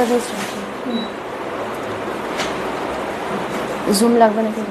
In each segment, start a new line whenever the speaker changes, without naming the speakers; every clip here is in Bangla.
ওটা দিয়ে জুম লাগবে নাকি?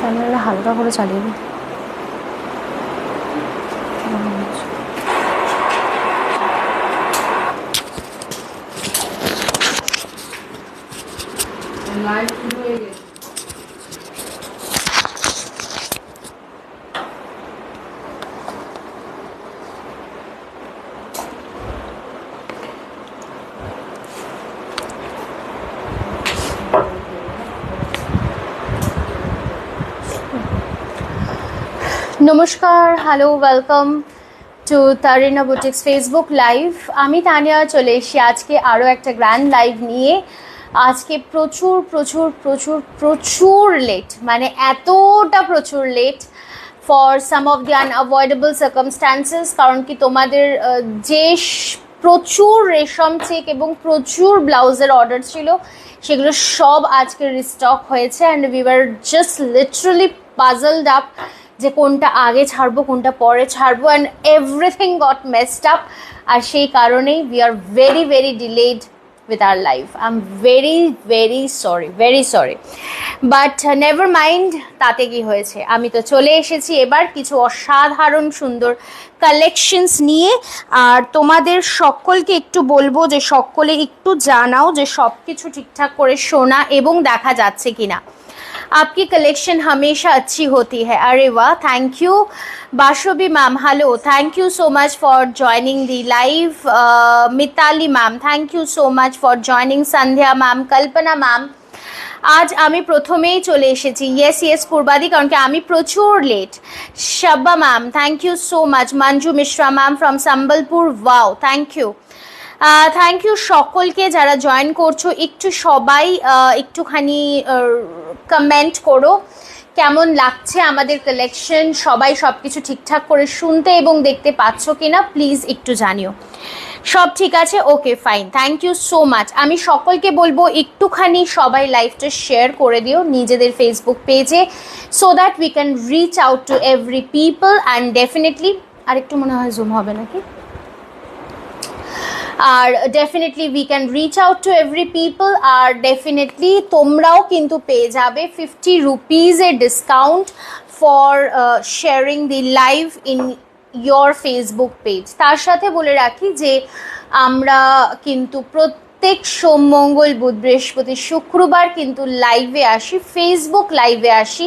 ক্যামেরাটা হালকা করে চালিয়ে দিই। নমস্কার, hello, welcome to Tarina boutiques Facebook live. আমি তানিয়া চলে এসেছি আজকে আরও একটা গ্র্যান্ড লাইভ নিয়ে। আজকে প্রচুর প্রচুর প্রচুর প্রচুর লেট, মানে এতটা প্রচুর late for some of the unavoidable circumstances. কারণ কি তোমাদের যে প্রচুর রেশম চেক এবং প্রচুর ব্লাউজের অর্ডার ছিল সেগুলো সব আজকে রিস্টক হয়েছে and we were just literally puzzled up যে কোনটা আগে ছাড়বো কোনটা পরে ছাড়বো, and everything got messed up. আর সেই কারণেই we are very very delayed with our life. I'm very sorry, but never mind, তাতে কি হয়েছে, আমি তো চলে এসেছি এবার কিছু অসাধারণ সুন্দর কালেকশনস নিয়ে। আর তোমাদের সকলকে একটু বলবো যে সকলে একটু জানাও যে সব কিছু ঠিকঠাক করে শোনা এবং দেখা যাচ্ছে কিনা। आपकी कलेक्शन हमेशा अच्छी होती है। अरे वाह, thank you Basabi ma'am, hello, thank you so much for joining the live. Mitali ma'am, thank you so much for joining. Sandhya ma'am, Kalpana ma'am, आज আমি প্রথমেই চলে এসেছি। ইয়েস পূর্বাদি, কারণ কি আমি প্রচুর late. Shabba ma'am, thank you so much. Manju Mishra ma'am from Sambalpur, wow, thank you. Thank you সকলকে যারা জয়েন করছো। একটু সবাই একটুখানি কমেন্ট করো কেমন লাগছে আমাদের কালেকশন, সবাই সব কিছু ঠিকঠাক করে শুনতে এবং দেখতে পাচ্ছ কিনা প্লিজ একটু জানিও। সব ঠিক আছে? Okay, fine, thank you so much. আমি সকলকে বলবো একটুখানি সবাই লাইভটা শেয়ার করে দিও নিজেদের ফেসবুক পেজে, so that we can reach out to every people and definitely আর একটু মনে হয় জুম হবে নাকি, আর definitely we can reach out to every people. আর ডেফিনেটলি তোমরাও কিন্তু পেয়ে যাবে 50 রুপিজের discount for sharing the live in your Facebook page. তার সাথে বলে রাখি যে আমরা কিন্তু প্রত্যেক সোম, মঙ্গল, বুধ, বৃহস্পতি, শুক্রবার কিন্তু লাইভে আসি, ফেসবুক লাইভে আসি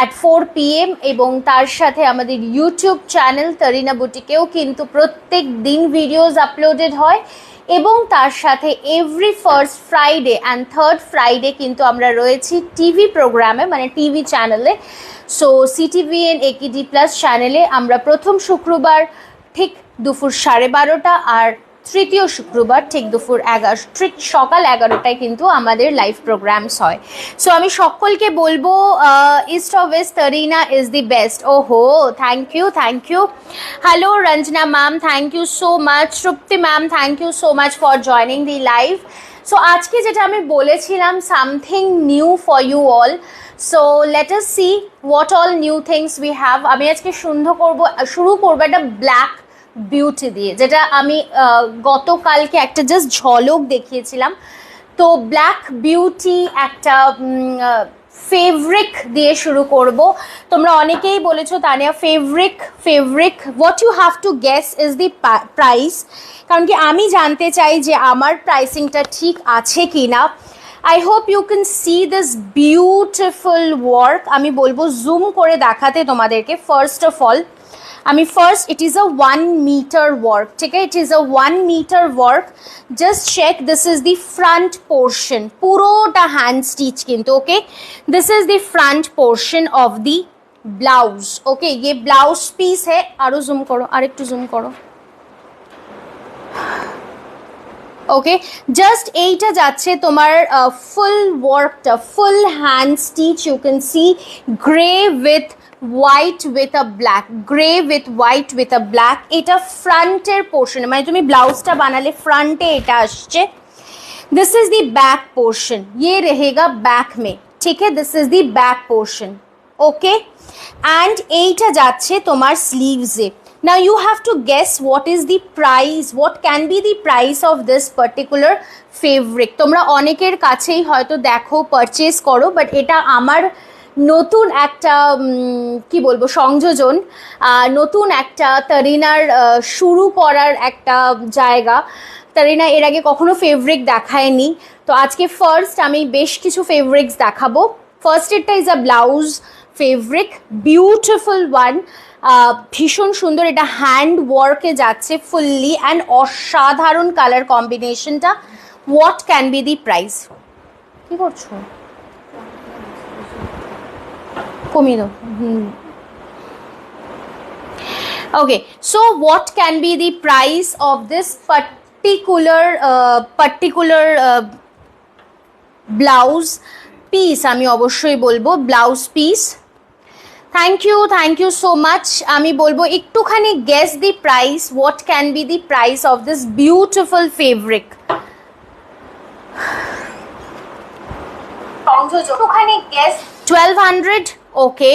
at 4 PM, এবং তার সাথে আমাদের ইউটিউব চ্যানেল তারিনা বুটিকেও কিন্তু প্রত্যেক দিন ভিডিওস আপলোডেড হয়, এবং তার সাথে every first Friday and third Friday কিন্তু আমরা রয়েছি টিভি প্রোগ্রামে, মানে টিভি চ্যানেলে। সো CTVN AKD প্লাস চ্যানেলে আমরা প্রথম শুক্রবার ঠিক দুপুর 12:30 আর তৃতীয় শুক্রবার ঠিক দুপুর ঠিক সকাল 11টায় কিন্তু আমাদের লাইভ প্রোগ্রামস হয়। সো আমি সকলকে বলবো east of west Tarina is the best. ওহো, thank you. Hello Ranjana ma'am, thank you so much. Tripti ma'am, thank you so much for joining the live. So আজকে যেটা আমি বলেছিলাম, something new for you all. So let us see what all new things we have. আমি আজকে শুরু করবো একটা ব্ল্যাক বিউটি দিয়ে, যেটা আমি গতকালকে একটা জাস্ট ঝলক দেখিয়েছিলাম। তো ব্ল্যাক বিউটি একটা ফেব্রিক দিয়ে শুরু করব। তোমরা অনেকেই বলেছো Tania fabric, what you have to guess is the price, কারণ কি আমি জানতে চাই যে আমার প্রাইসিংটা ঠিক আছে কি না। I hope you can see this beautiful work. আমি বলবো জুম করে দেখাতে তোমাদেরকে। First of all it is a 1 meter work, ঠিক আছে? It is a 1 meter work. Just check, this is the front portion, পুরোটা hand stitch কিন্তু, okay? This is the front portion of the blouse. Okay ये ब्लाउज पीस है। आरो जूम करो, आरेकटू जूम करो। ओके জাস্ট এইটা যাচ্ছে তোমার ফুল ওয়ার্কটা, full hand stitch. You can see grey with white with a black, grey with white with a black. এটা ফ্রন্টের পোর্শনে, মানে তুমি ব্লাউজটা বানালে ফ্রন্টে এটা আসছে। This is the back portion, ये रहेगा बैक में, ठीक है। This is the back portion, okay. And এইটা যাচ্ছে তোমার স্লিভসে। Now you have to guess what is the price, what can be the price of this particular fabric. তোমরা অনেকের কাছেই হয়তো দেখো, পারচেজ করো, বাট এটা আমার নতুন একটা কি বলবো সংযোজন, নতুন একটা তারিনার শুরু করার একটা জায়গা। তারিনা এর আগে কখনো ফেব্রিক দেখায়নি, তো আজকে ফার্স্ট আমি বেশ কিছু ফেব্রিক্স দেখাবো। ফার্স্ট এটা is a blouse fabric, beautiful one, ভীষণ সুন্দর। এটা হ্যান্ড ওয়ার্কে যাচ্ছে ফুললি অ্যান্ড অসাধারণ কালার কম্বিনেশনটা। What can be the price? কি করছো? কমিয়ে দাও। Okay, so what can be the price of this particular blouse piece? আমি অবশ্যই বলবো blouse piece. Thank you so much. আমি বলবো একটুখানি guess the price, what can be the price of this beautiful fabric? একটুখানি guess. 1200, okay.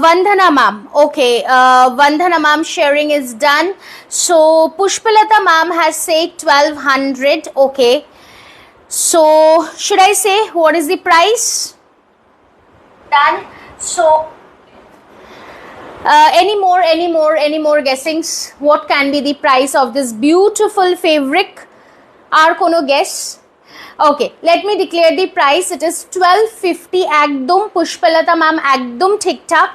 Vandhana ma'am, okay, Vandhana ma'am sharing is done. So Pushpalata ma'am has said 1200, okay. So should I say what is the price? Done. So any more guessings? What can be the price of this beautiful fabric? Ar kono guess? Okay, let me declare the price. It is 1250 ekdom Pushpalata ma'am, ekdom ঠিক ঠাক।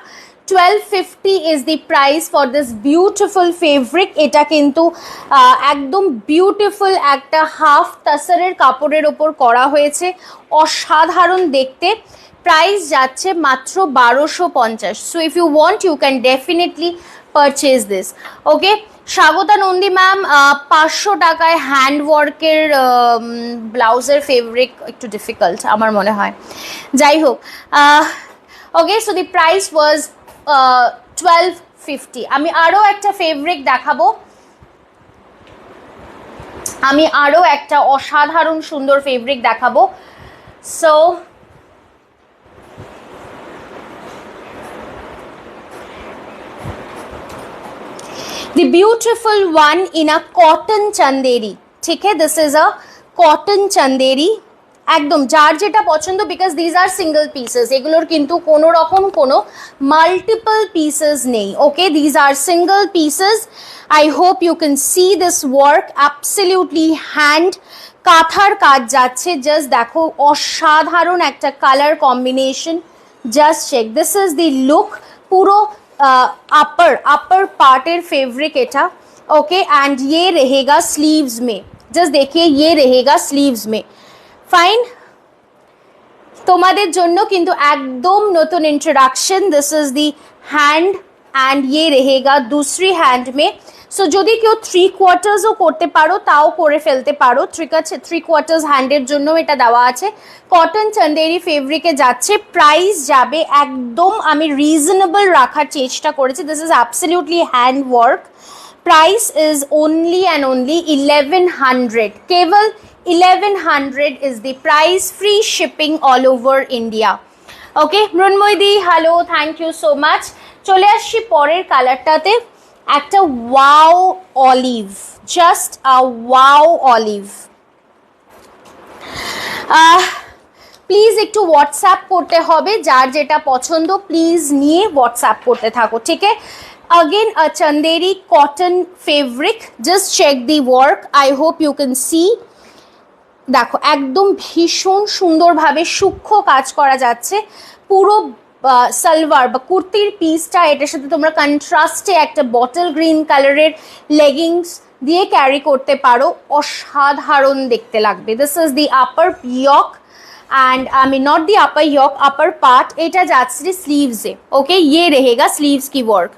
1250 is the price for this beautiful fabric. এটা কিন্তু একদম বিউটিফুল একটা হাফ তাসারের কাপড়ের ওপর করা হয়েছে, অসাধারণ দেখতে। প্রাইস যাচ্ছে মাত্র 1250। So if you want you can definitely purchase this, okay. Swagata Nandi ma'am, 500 টাকায় হ্যান্ডওয়ার্কের ব্লাউজের ফেব্রিক একটু ডিফিকাল্ট আমার মনে হয়, যাই হোক। ওকে, সো দি প্রাইস ওয়াজ 1250। আমি আরও একটা ফেব্রিক দেখাবো, আমি আরও একটা অসাধারণ সুন্দর ফেব্রিক দেখাবো। So the beautiful one in a cotton chanderi, ठीक है। this is a cotton chanderi, একদম যার যেটা পছন্দ, because these are single pieces, এগুলোর কিন্তু কোনো রকম কোনো মাল্টিপল পিসেস নেই, okay. These are single pieces. I hope you can see this work, absolutely hand কাঁথার কাজ যাচ্ছে। জাস্ট দেখো অসাধারণ একটা colour combination, just check. This is the look, পুরো अपर पार्टर फैब्रिक एटा, ओके। एंड ये रहेगा स्लीव्स में, जस्ट देखिए ये रहेगा स्लीव्स में, फाइन। তোমাদের জন্য কিন্তু একদম নতুন introduction. This is the hand and ये रहेगा दूसरी हैंड में। সো যদি কেউ 3/4ও করতে পারো তাও করে ফেলতে পারো, ঠিক আছে। 3/4 হ্যান্ডের জন্য এটা দেওয়া আছে। কটন চান্দেরি ফেব্রিকে যাচ্ছে, প্রাইস যাবে একদম আমি রিজনেবল রাখার চেষ্টা করেছি। This is absolutely hand work. Price is only and only 1100, কেবল 1100 is the price, free shipping all over India, okay. মৃন্ময়দি hello, thank you so much. চলে আসছি পরের কালারটাতে, একটা wow olive, just a wow olive. Please একটু হোয়াটসঅ্যাপ করতে হবে, যার যেটা পছন্দ প্লিজ নিয়ে হোয়াটসঅ্যাপ করতে থাকো, ঠিক আছে। Again a Chanderi cotton fabric, just check the work, I hope you can see. দেখো একদম ভীষণ সুন্দরভাবে সূক্ষ্ম কাজ করা যাচ্ছে। পুরো সালোয়ার বা কুর্তির পিসটা এটার সাথে তোমরা কন্ট্রাস্টে একটা বটল গ্রিন কালারের লেগিংস দিয়ে ক্যারি করতে পারো, অসাধারণ দেখতে লাগবে। দিস ইজ দি আপার পিওক and I mean not the upper yoke, upper part এটা যাচ্ছে স্লিভস এ। ওকে, ये रहेगा স্লিভস की work.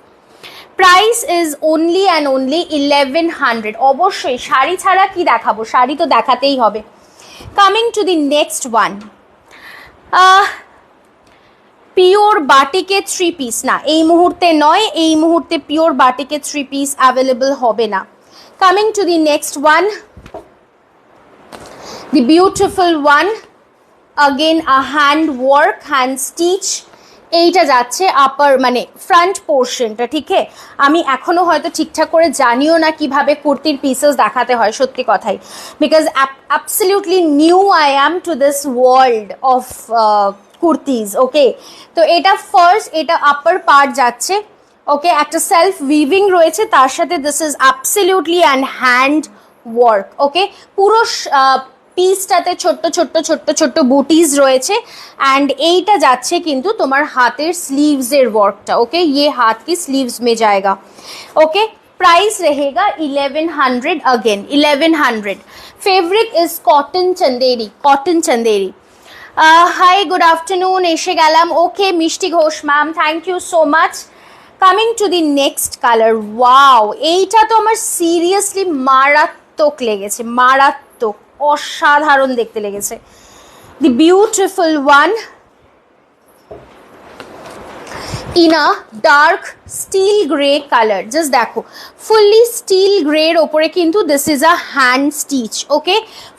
Price is only and only 1100। অবশ্যই শাড়ি ছাড়া কি দেখাবো, শাড়ি তো দেখাতেই হবে। Coming to the next one, pure বাটিকে 3 পিস না, এই মুহূর্তে নয়, এই মুহূর্তে পিওর বাটিকে 3 পিস অ্যাভেলেবল হবে না। Coming to the next one, the beautiful one, again a hand work, hand stitch. এইটা যাচ্ছে আপার মানে ফ্রন্ট পোর্শনটা, ঠিক আছে। আমি এখনো হয়তো ঠিকঠাক করে জানিও না কিভাবে কুর্তির পিসেস দেখাতে হয়, সত্যি কথাই, because absolutely new I am to this world of kurtis. Okay, তো এটা ফার্স্ট, এটা আপার পার্ট যাচ্ছে। ওকে, একটা সেলফ উইভিং রয়েছে, তার সাথে this is absolutely and hand work. Okay, পুরো পিসটাতে ছোট্ট ছোট্ট ছোট্ট ছোট্ট বুটিজ রয়েছে एंड এইটা যাচ্ছে কিন্তু তোমার হাতের স্লিভস এর ওয়ার্কটা। ওকে, ये हाथ की स्लीव्स में जाएगा। ओके, प्राइस रहेगा 1100 again 1100। Fabric is cotton Chanderi, cotton Chanderi. Hi good afternoon, এসে গেলাম। Okay, Mishti Ghosh ma'am, thank you so much. Coming to the next colour, wow, এইটা তো আমার সিরিয়াসলি মারাত্মক লেগেছে, মারাত্মক, অসাধারণ দেখতে লেগেছে। The beautiful one in a dark steel grey colour, just দেখো, ফুললি স্টিল গ্রের ওপরে কিন্তু this is a hand stitch. Okay,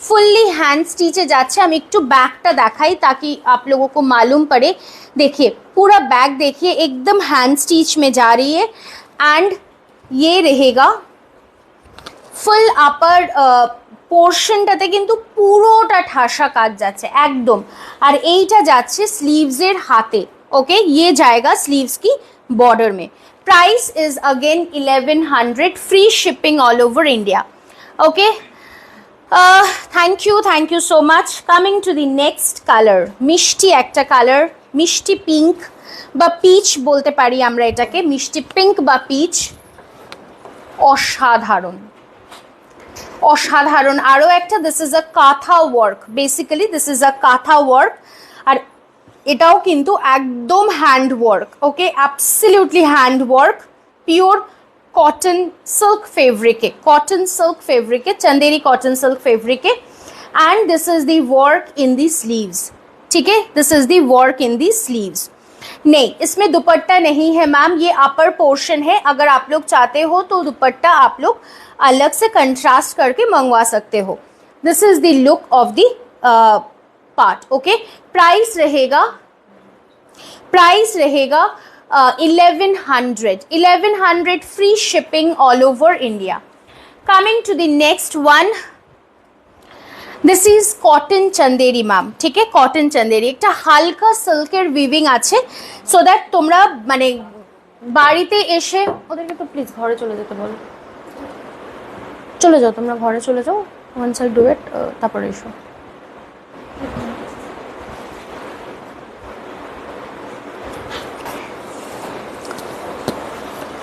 fully hand स्टिचे जाच्छे। हम एकटू बैकटा देखाई ताकि आप लोगों को मालूम पड़े। देखिए पूरा बैक देखिए एकदम हैंड स्टिच में जा रही है एंड ये रहेगा फुल अपर পোর্শনটাতে কিন্তু পুরোটা ঠাসা কাজ যাচ্ছে একদম, আর এইটা যাচ্ছে স্লিভসের হাতে। ओके, ये जाएगा स्लीव्स की बॉर्डर में। Price is again 1100, free shipping all over India. Okay, thank you so much. Coming to the next colour, मिष्टी একটা কালার, মিষ্টি পিঙ্ক বা পিচ বলতে পারি আমরা এটাকে, মিষ্টি পিঙ্ক বা পিচ, অসাধারণ অসাধারণ। আরও একটা, this is a kantha work, basically this is a kantha work, আর এটাও কিন্তু একদম hand work. Okay, absolutely hand work, pure cotton silk ফেব্রিকে, কটন সিল্ক ফেব্রিকে, चंदेरी कॉटन सिल्क फैब्रिक है and this is the work in the sleeves. ठीक है, this is the work in the sleeves. नहीं, इसमें दुपट्टा नहीं है मैम, ये अपर पोर्शन है। अगर आप लोग चाहते हो तो दुपट्टा आप लोग अलग से कंट्रास्ट करके मंगवा सकते हो। This is the look of the part. Okay, price रहेगा 1100 free shipping all over India. Coming to the next one, this is cotton Chanderi ma'am. ठीक है, कॉटन चंदेरी एक हालका सिल्कर विविंग आछे, सो दैट তোমরা মানে বাড়িতে এসে ওদেরকে তো প্লিজ ঘরে চলে যেতে বলো, চলে যাও তোমরা ঘরে চলে যাও, ওয়ান সাইড ডু ইট, তারপরে এসো।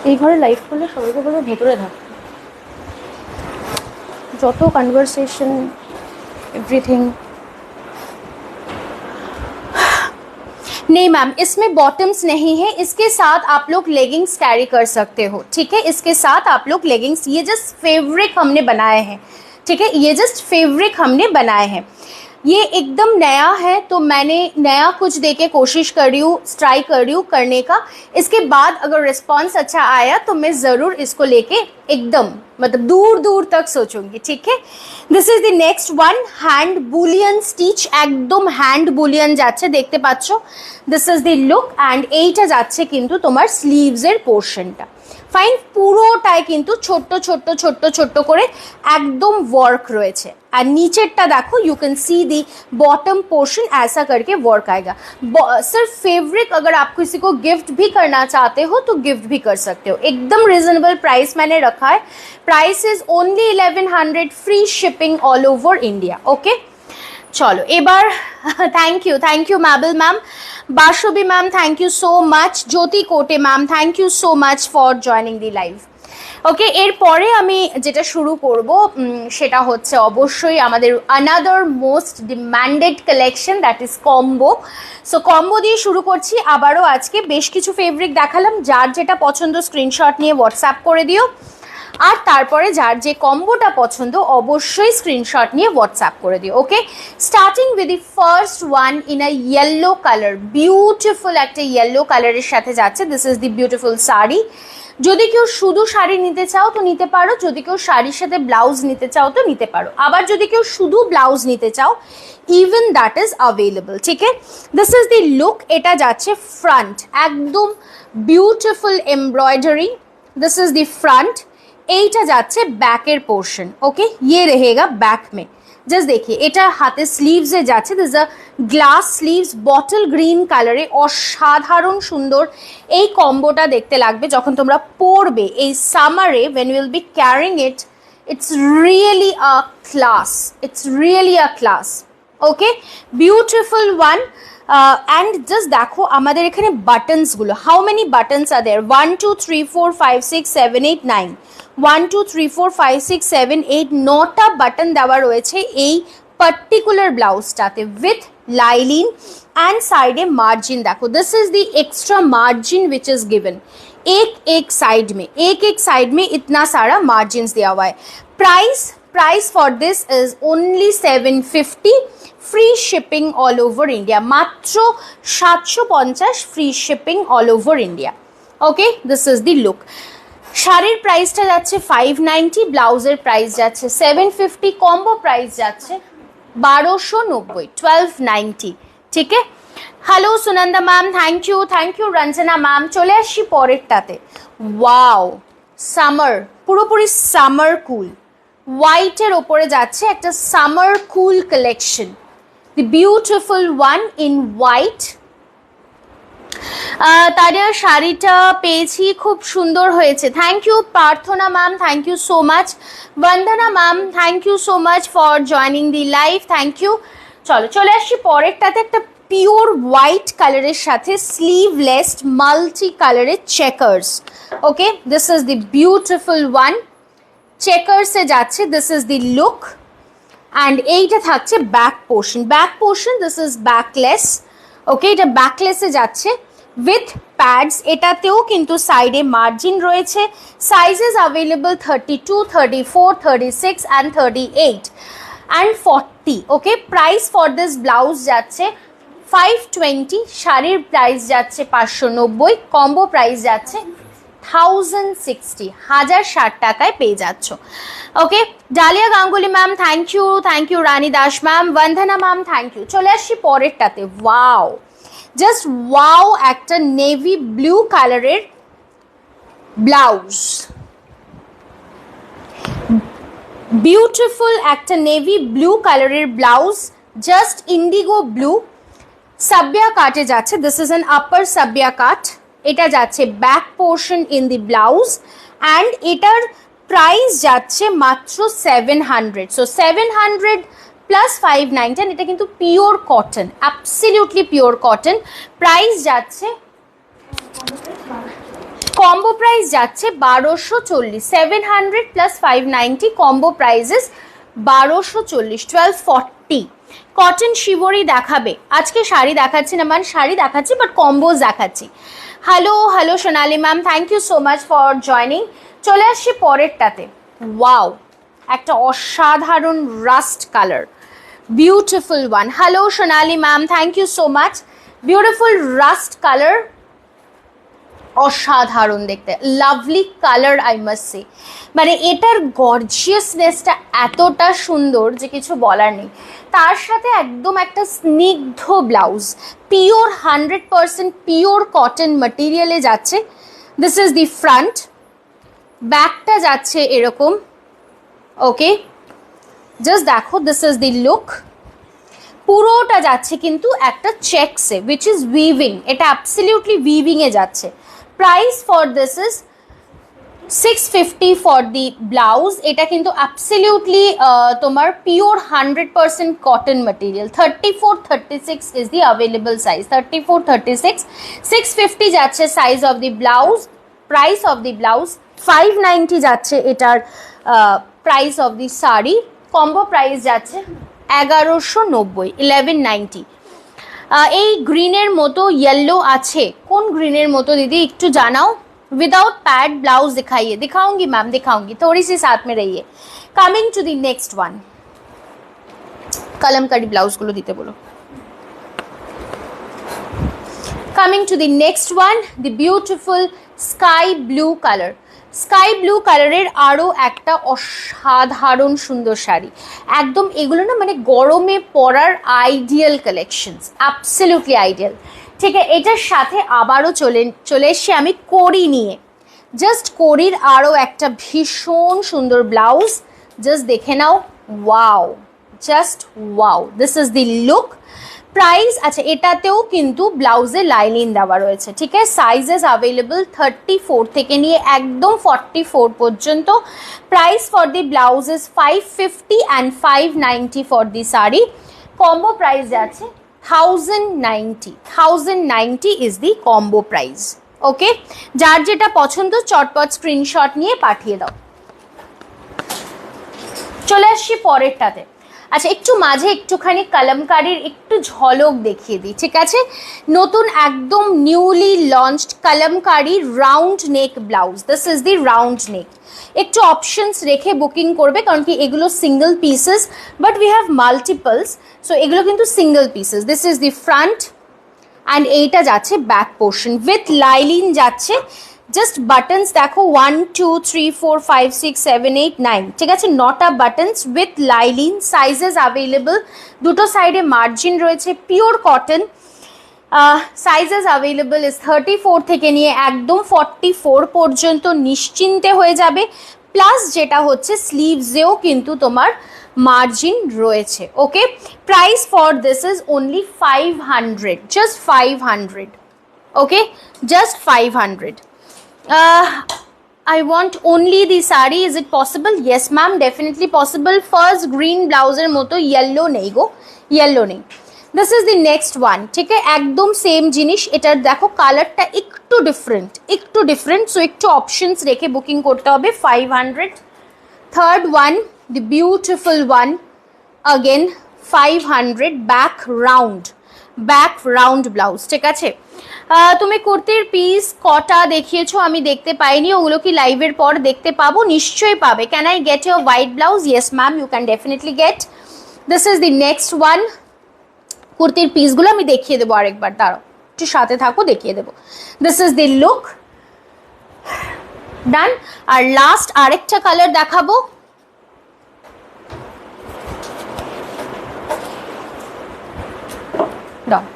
এই ঘরে লাইভ করলে সবাইকে বলবো ভেতরে থাকতে, যত কনভারসেশন एवरीथिंग। नहीं मैम, इसमें बॉटम्स नहीं है, इसके साथ आप लोग लेगिंग्स कैरी कर सकते हो। ठीक है, इसके साथ आप लोग लेगिंग्स, ये जस्ट फैब्रिक हमने बनाए हैं। ठीक है, ये जस्ट फैब्रिक हमने बनाए हैं, ये एकदम नया है, तो मैंने नया कुछ देके कोशिश कर रही हूँ, ट्राई कर रही हूँ करने का। इसके बाद अगर रिस्पॉन्स अच्छा आया तो मैं ज़रूर इसको लेके एकदम मतलब दूर दूर तक सोचूंगी। ठीक है, this is the next one, hand Boolean stitch, एकदम हैंड बुलियन যাচ্ছে দেখতে পাচ্ছ। This is the look and এইটা যাচ্ছে কিন্তু তোমার স্লিভসের পোর্শনটা। ফাইন, পুরোটাই কিন্তু ছোট্ট ছোট্ট ছোট্ট ছোট্ট করে একদম ওয়ার্ক রয়েছে, আর নিচেরটা দেখো, you can C the bottom portion ऐसा करके वर्क आएगा। सिर्फ फैब्रिक अगर आप किसी को गिफ्ट भी करना चाहते हो तो गिफ्ट भी कर सकते हो, एकदम रिजनेबल प्राइस मैंने रखा है। Price is only 1100, free shipping all over India. Okay, चलो এবার thank you Mabel ma'am, Basabi ma'am thank you so much, Jyoti Kote ma'am thank you so much for joining the live. Okay, এরপরে আমি যেটা শুরু করব সেটা হচ্ছে অবশ্যই আমাদের another most demanded collection, that is combo. So combo দিয়ে শুরু করছি। আবারও আজকে বেশ কিছু ফেব্রিক দেখালাম, যার যেটা পছন্দ স্ক্রিনশট নিয়ে হোয়াটসঅ্যাপ করে দিও, আর তারপরে যার যে কম্বোটা পছন্দ অবশ্যই স্ক্রিনশট নিয়ে হোয়াটসঅ্যাপ করে দিও। Okay, starting with the first one in a yellow colour, beautiful একটা ইয়েলো কালারের সাথে যাচ্ছে। This is the beautiful sari. যদি কেউ শুধু শাড়ি নিতে চাও তো নিতে পারো, যদি কেউ শাড়ির সাথে ব্লাউজ নিতে চাও তো নিতে পারো, আবার যদি কেউ শুধু ব্লাউজ নিতে চাও ইভেন দ্যাট ইজ অ্যাভেলেবল। ঠিক আছে, দিস ইজ দি লুক। এটা যাচ্ছে ফ্রন্ট, একদম beautiful embroidery. This is the front. এইটা যাচ্ছে ব্যাকের পোর্শন। ওকে, ये रहेगा बैक में। জাস্ট দেখি, এটা হাতে স্লিভসে যাচ্ছে। This a glass sleeves, bottle green কালারে, অসাধারণ সুন্দর এই কম্বোটা দেখতে লাগবে যখন তোমরা পরবে এই সামারে। When you will be carrying it, it's really a class, it's really a class. Okay, beautiful one. And just দেখো আমাদের এখানে বাটনসগুলো, how many buttons are there, 1 2 3 4 5 6 7 8 9, 1 2 3 4 5 6 7 8, 9টা button দেওয়া রয়েছে এই পার্টিকুলার ব্লাউজটাতে উইথ লাইলিন एंड साइडे मार्जिन देखो। This is the extra margin which is given. एक एक साइड में इतना सारा मार्जिन दिया हुआ है। Price for this is only 750, free shipping all over India, मात्र 750 free shipping all over India. Okay, this is the look. শাড়ির প্রাইসটা যাচ্ছে 590, ব্লাউজের প্রাইস যাচ্ছে 750, কম্বো প্রাইস যাচ্ছে 1290, 1290। ঠিক আছে। Hello Sunanda ma'am, thank you Ranjana ma'am. চলে আসছি পরেরটাতে। ওয়াও, সামার, পুরোপুরি সামার কুল, হোয়াইটের ওপরে যাচ্ছে একটা summer cool collection. The beautiful one in white. তাদের শাড়িটা পেয়েছি, খুব সুন্দর হয়েছে। Thank you Prarthana ma'am, thank you so much. Bandana ma'am, thank you so much for joining the live, thank you. চলে আসছি পরেরটাতে, একটা পিওর হোয়াইট কালারের সাথে স্লিভলেস মাল্টি কালারের checkers. Okay, this is the beautiful one, চেকার্সে যাচ্ছে। This is the look. And এইটা থাকছে back portion, this is backless. Okay, এটা ব্যাকলেসে যাচ্ছে উইথ প্যাডস। এটাতেও কিন্তু সাইডে মার্জিন রয়েছে। Sizes available 32, 34, 36 and 38 and 40। Okay, price for this blouse যাচ্ছে 520, শাড়ির প্রাইস যাচ্ছে 590, কম্বো প্রাইস যাচ্ছে 1060, 1060 টাকায় পেয়ে যাচ্ছ। Okay, Dalia Ganguly ma'am, thank you Rani Das ma'am, Bandana ma'am, thank you. চলে আসছি পরেরটাতে। ওয়াও, জাস্ট ওয়াও, একটা নেভি ব্লু কালারের ব্লাউজ, বিউটিফুল একটা নেভি ব্লু কালারের ব্লাউজ, জাস্ট ইন্ডিগো ব্লু, সাবিয়া কাটে যাচ্ছে। দিস ইজ অ্যান আপার সাবিয়া কাট। এটা যাচ্ছে back portion in the blouse and এটার প্রাইস যাচ্ছে মাত্র 700। সো 700 প্লাস 590, এটা কিন্তু pure cotton, absolutely pure cotton. Price যাচ্ছে, কম্বো প্রাইস যাচ্ছে 1240, 700 প্লাস 590, কম্বো প্রাইসেস 1240, 1240। কটন শিবরি দেখাবে আজকে, শাড়ি দেখাচ্ছি না মান, শাড়ি দেখাচ্ছি বাট কম্বোজ দেখাচ্ছি। Hello Sonali ma'am, thank you so much for joining. চলে আসছি পরেরটাতে। ওয়াও, একটা অসাধারণ rust colour, beautiful one. Hello Sonali ma'am, thank you so much. Beautiful rust colour, অসাধারণ দেখতে, lovely colour I must say. মানে এটার গর্জিয়াসনেসটা এতটা সুন্দর যে কিছু বলার নেই। তার সাথে একদম একটা স্নিগ্ধ ব্লাউজ, পিওর 100% পিওর কটন ম্যাটেরিয়ালে যাচ্ছে। দিস ইজ দি ফ্রন্ট, ব্যাকটা যাচ্ছে এরকম। ওকে, জাস্ট দেখো, দিস ইজ দি লুক। পুরোটা যাচ্ছে কিন্তু একটা চেকসে উইচ ইজ উইভিং, এটা অ্যাবসলিউটলি উইভিংয়ে যাচ্ছে। Price for this is 650 for the blouse. এটা কিন্তু অ্যাবসলিউটলি তোমার pure 100% cotton material. 34, 36 is the available size, 34, 36, 650 যাচ্ছে size of the blouse. Price of the blouse 590 যাচ্ছে এটার price of the sari. Combo price যাচ্ছে 1190, 1190। এই গ্রিনের মতো येलो আছে, কোন গ্রিনের মতো দিদি একটু জানাও। विदाउट पैड ब्लाउज दिखाइए। दिखाऊंगी मैम, दिखाऊंगी, थोड़ी सी साथ में रहिए। Coming to the next one, Kalamkari blouse गुलो दीते बोलो। Coming to the next one, the beautiful sky blue colour. Sky blue কালারের আরও একটা অসাধারণ সুন্দর শাড়ি, একদম এগুলো না মানে গরমে পরার আইডিয়াল কালেকশনস, অ্যাবসলিউটলি আইডিয়াল। ঠিক আছে, এটার সাথে আবারও চলে এসছি আমি কোরি নিয়ে। জাস্ট কোরির আরও একটা ভীষণ সুন্দর ব্লাউজ, জাস্ট দেখে নাও। Wow, just wow, this is the look. Price, আচ্ছা এটাতেও কিন্তু ব্লাউজে লাইনিং দেওয়া রয়েছে। ঠিক আছে, সাইজেস অ্যাভেলেবল 34 থেকে নিয়ে একদম 44 পর্যন্ত। Price for the blouse is 550 and 590 for the sari. Combo price আছে 1090 ইজ দি কম্বো প্রাইস। ওকে, যার যেটা পছন্দ চটপট স্ক্রিনশট নিয়ে পাঠিয়ে দাও। চলে আসছি পরেরটাতে। আচ্ছা, একটু মাঝে একটুখানি কলমকারির একটু ঝলক দেখিয়ে দিই। ঠিক আছে, নতুন একদম newly launched kalamkari round neck blouse. This is the round neck. একটু অপশনস রেখে বুকিং করবে, কারণ কি এগুলো single pieces, but we have multiples, so এগুলো কিন্তু single pieces. This is the front and এইটা যাচ্ছে ব্যাক পোর্শন উইথ লাইলিন যাচ্ছে। জাস্ট বাটনস দেখো 1 2 3 4 5 6 7 8 9, ঠিক আছে, 9টা buttons with lining. Sizes available, দুটো সাইডে মার্জিন রয়েছে, pure cotton. Sizes available is 34 থেকে নিয়ে একদম 44 পর্যন্ত নিশ্চিন্তে হয়ে যাবে। প্লাস যেটা হচ্ছে স্লিভসেও কিন্তু তোমার মার্জিন রয়েছে। Okay, price for this is only 500, just 500। Okay, just 500। I want only the saree. Is it possible? Yes ma'am, definitely possible. First green blouse এর মতো yellow নেই গো, yellow নেই। This is the next one, ঠিক আছে, একদম সেম জিনিস। এটার দেখো কালারটা একটু ডিফারেন্ট, সো একটু অপশনস রেখে বুকিং করতে হবে। 500। Third one, the beautiful one, again 500, back round blouse. ঠিক আছে, তুমি কুর্তির পিস কটা দেখিয়েছো আমি দেখতে পাইনি, ওগুলো কি লাইভের পর দেখতে পাবো? নিশ্চয়ই পাবে। Can I get your white blouse? Yes ma'am, you can definitely get. This is the next one. কুর্তির পিসগুলো আমি দেখিয়ে দেবো আরেকবার, দাঁড়াও একটু সাথে থাকো, দেখিয়ে দেবো। This is the look, done. আর লাস্ট আরেকটা কালার দেখাবো। Done.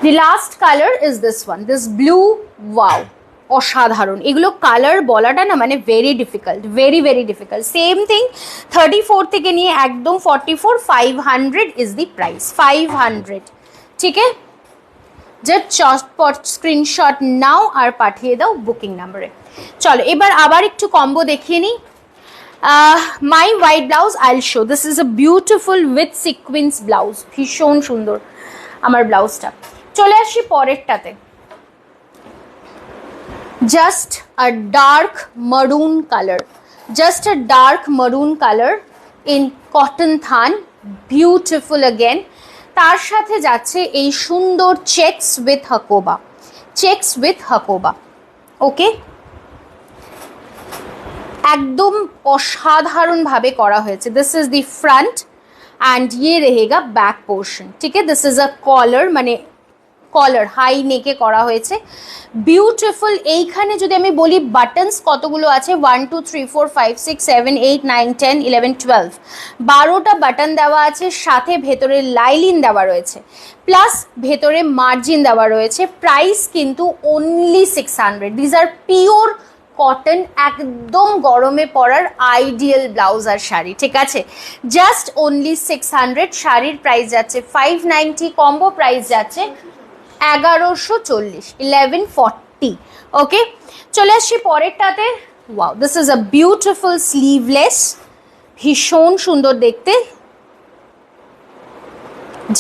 The last color is this one, this blue. Wow, অসাধারণ। এগুলো কালার বলাটা না মানে very difficult, very difficult. Same thing 34 থেকে নিয়ে একদম 44, 500 ইজ দি প্রাইস, 500। ঠিক আছে, জাস্ট চটপট স্ক্রিনশট নাও আর পাঠিয়ে দাও বুকিং নাম্বারে। চলো এবার আবার একটু কম্বো দেখিয়ে নিই। My white blouse I will show. This is a beautiful with sequence blouse, ভীষণ সুন্দর আমার ব্লাউজটা। চলে আসি পরেরটাতে। Just a dark maroon colour, in cotton থান, বিউটিফুল অ্যাগেন। তার সাথে যাচ্ছে এই সুন্দর চেকস উইথ হাকোবা। ওকে, একদম অসাধারণভাবে করা হয়েছে। This is the front and ইয়ে रहेगा ব্যাক পোর্শন। ঠিক আছে, দিস ইজ আ কলার, মানে কলার হাই নেকে করা হয়েছে, বিউটিফুল। এইখানে যদি আমি বলি বাটনস কতগুলো আছে, 1 2 3 4 5 6 7 8 9 10 11 12, 12টা বাটন দেওয়া আছে, সাথে ভেতরে লাইলিন দেওয়া রয়েছে, প্লাস ভেতরে মার্জিন দেওয়া রয়েছে। প্রাইস কিন্তু only 600। These are pure cotton, একদম গরমে পরার আইডিয়াল ব্লাউজ আর শাড়ি। ঠিক আছে, জাস্ট অনলি 600। শাড়ির প্রাইস যাচ্ছে 590, কম্বো প্রাইস যাচ্ছে 1140, 1140। ওকে, চলে আসছি পরেরটাতে। Wow, this is a beautiful sleeveless, ভীষণ সুন্দর দেখতে।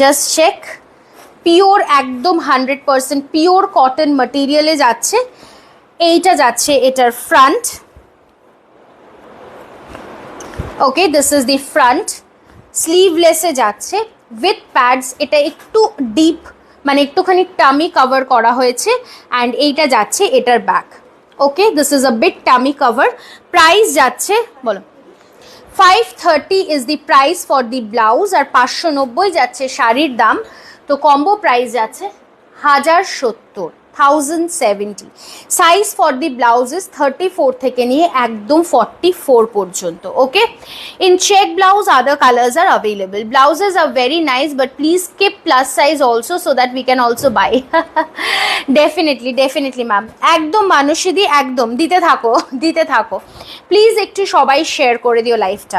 জাস্ট চেক, পিওর একদম 100% পিওর কটন ম্যাটেরিয়ালে যাচ্ছে। এইটা যাচ্ছে এটার front. Okay, this is the front. স্লিভলেসে যাচ্ছে উইথ প্যাডস। এটা একটু ডিপ মানে একটুখানি টামি কভার করা হয়েছে। অ্যান্ড এইটা যাচ্ছে এটার back. Okay, this is a bit tummy cover. Price যাচ্ছে বলো 530 is the price for the blouse, আর 590 যাচ্ছে শাড়ির দাম। তো কম্বো প্রাইস যাচ্ছে 1070, 1070। সাইজ ফর দি ব্লাউজেস 34 থেকে নিয়ে একদম 44 পর্যন্ত। Okay, in check blouse other colours are available. Blouses are very nice, but please skip plus size also so that we can also buy. Definitely ma'am, একদম মানুষেরই একদম দিতে থাকো দিতে থাকো প্লিজ। একটু সবাই শেয়ার করে দিও লাইভটা।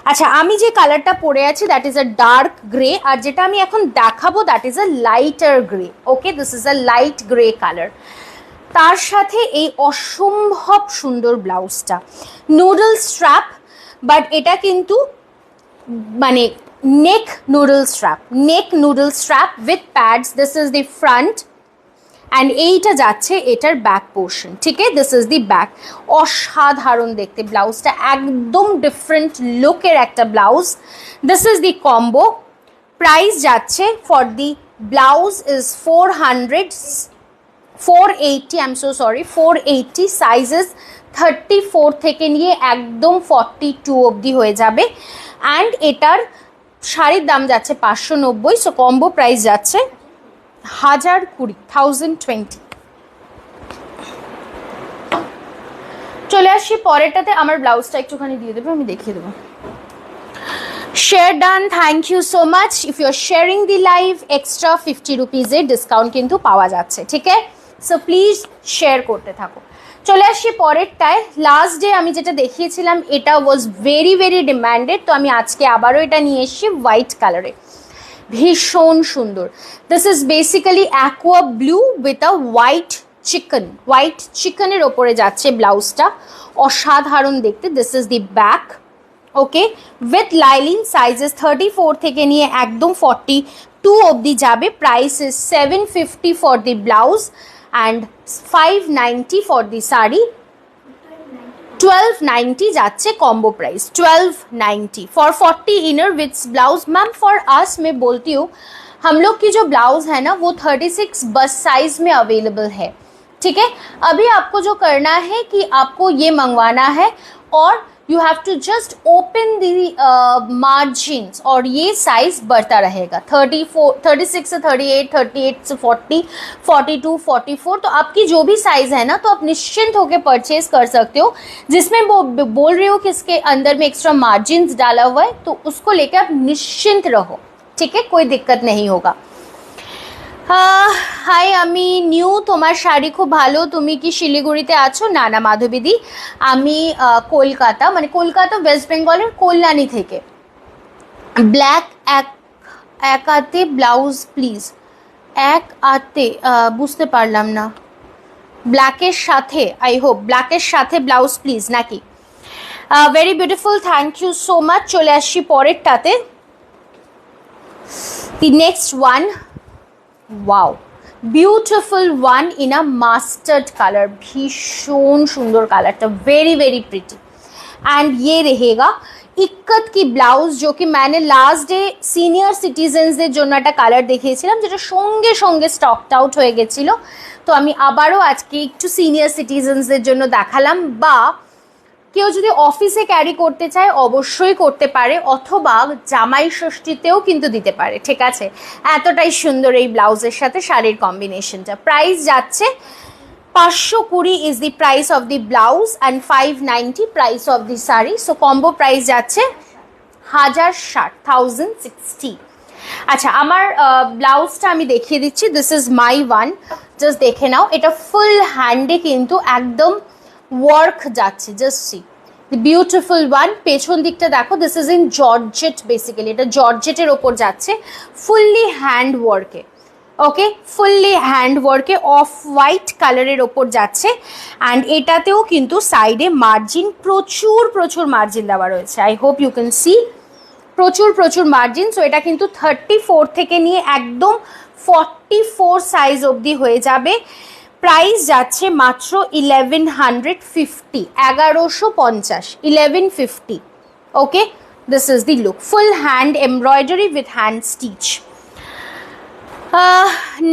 আচ্ছা, আমি যে কালারটা পরে আছি that is a dark grey, আর যেটা আমি এখন দেখাবো that is a lighter grey. Okay, this is a light grey colour. তার সাথে এই অসম্ভব সুন্দর ব্লাউজটা, নুডল স্ট্র্যাপ, বাট এটা কিন্তু মানে neck noodle strap with pads. This is the front and এইটা যাচ্ছে এটার ব্যাক পোর্শন। ঠিক আছে, দিস ইজ দি ব্যাক। অসাধারণ দেখতে ব্লাউজটা, একদম ডিফারেন্ট লুকের একটা blouse. This is the combo. Price যাচ্ছে for the blouse is 480, I am so sorry, 480। Sizes 34 থেকে নিয়ে একদম 42 অবধি হয়ে যাবে। অ্যান্ড এটার শাড়ির দাম যাচ্ছে 590। সো কম্বো প্রাইস যাচ্ছে 1020, 1020। চলে আসছি পরেরটাতে। আমার ব্লাউজটা একটুখানি দিয়ে দেবো, আমি দেখিয়ে দেবো। Share done, thank you so much. If you are sharing the live extra 50 রুপিজের ডিসকাউন্ট কিন্তু পাওয়া যাচ্ছে। ঠিক আছে, সো প্লিজ শেয়ার করতে থাকো। চলে আসছি পরেরটায়। লাস্ট ডে আমি যেটা দেখিয়েছিলাম এটা ওয়াজ ভেরি ভেরি ডিম্যান্ডেড, তো আমি আজকে আবারও এটা নিয়ে এসেছি হোয়াইট কালারে। ভীষণ সুন্দর। This is basically aqua blue with a white চিকেনের ওপরে যাচ্ছে ব্লাউজটা। অসাধারণ দেখতে। This is the back. Okay, with lining. Sizes 34 থেকে নিয়ে একদম 42 অবধি যাবে। Price is 750 for the blouse and 590 for the sari. 1290 যাচ্ছে combo price, 1290 for 40 inner with blouse. Ma'am for us मैं बोलती हूँ, हम लोग की जो ब्लाउज है ना वो 36 बस साइज में अवेलेबल है। ठीक है, अभी आपको जो करना है कि आपको ये मंगवाना है और you have to just open the margins और ये साइज बढ़ता रहेगा। 36 से 38, 38 से 40, 42, 44। तो आपकी जो भी साइज है ना, तो आप निश्चिंत होकर परचेज कर सकते हो। जिसमें वो बोल रही हो कि इसके अंदर में एक्स्ट्रा मार्जिन्स डाला हुआ है, तो उसको लेकर आप निश्चिंत रहो। ठीक है, कोई दिक्कत नहीं होगा। হাই, আমি নিউ, তোমার শাড়ি খুব ভালো। তুমি কি শিলিগুড়িতে আছো? না না মাধবীদি, আমি কলকাতা, মানে কলকাতা ওয়েস্ট বেঙ্গলের কল্যাণী থেকে। ব্ল্যাক এক আতে ব্লাউজ প্লিজ। এক আতে বুঝতে পারলাম না। ব্ল্যাকের সাথে, আই হোপ ব্ল্যাকের সাথে ব্লাউজ প্লিজ নাকি? Very beautiful, thank you so much. চলে আসছি পরেরটাতে। The next one, wow beautiful one in a mustard colour. भीषण सुंदर colour, very very pretty. And ये रहेगा इक्कत की ब्लाउज, जो कि मैंने लास्ट डे सिनियर सिटीजेंसদের জন্য একটা কালার দেখিয়েছিলাম, যেটা সঙ্গে সঙ্গে স্টকড আউট হয়ে গেছিল। তো আমি আবারও আজকে একটু সিনিয়র সিটিজেন্সদের জন্য দেখালাম। বা কেউ যদি অফিসে ক্যারি করতে চায় অবশ্যই করতে পারে, অথবা জামাই ষষ্ঠীতেও কিন্তু দিতে পারে। ঠিক আছে, এতটাই সুন্দর এই ব্লাউজের সাথে শাড়ির কম্বিনেশনটা। প্রাইস যাচ্ছে 520 is the price of the blouse and 590 price of the sari. So combo price যাচ্ছে 1060, 1060। আচ্ছা, আমার ব্লাউজটা আমি দেখিয়ে দিচ্ছি। This is my one, just দেখে নাও। এটা ফুল হ্যান্ডে কিন্তু একদম ওয়ার্ক যাচ্ছে। জাস্ট সি দি বিউটিফুল ওয়ান। পেছন দিকটা দেখো, this is in georgette. Basically এটা জর্জেটের ওপর যাচ্ছে, ফুললি হ্যান্ড ওয়ার্কে। ওকে, ফুললি হ্যান্ড ওয়ার্কে অফ হোয়াইট কালারের ওপর যাচ্ছে। অ্যান্ড এটাতেও কিন্তু সাইডে মার্জিন, প্রচুর প্রচুর মার্জিন দেওয়া রয়েছে। I hope you can see, প্রচুর প্রচুর মার্জিন। সো এটা কিন্তু 34 থেকে নিয়ে একদম 44 সাইজ অবধি হয়ে যাবে। প্রাইস যাচ্ছে মাত্র 1150, 1150, 1150। Okay, this is the look, full hand embroidery with hand stitch.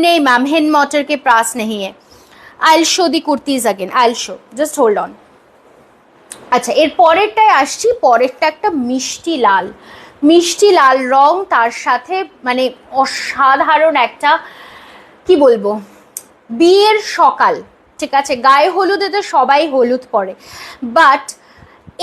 नहीं मैम, हिंद मोटर के पास नहीं है। I will show the kurtis again, I will show, just hold on. আচ্ছা, এর পরেরটায় আসছি। পরেরটা একটা মিষ্টি লাল, মিষ্টি লাল রং, তার সাথে মানে অসাধারণ একটা, কি বলবো, বিয়ের সকাল, ঠিক আছে, গায়ে হলুদে তো সবাই হলুদ পরে, বাট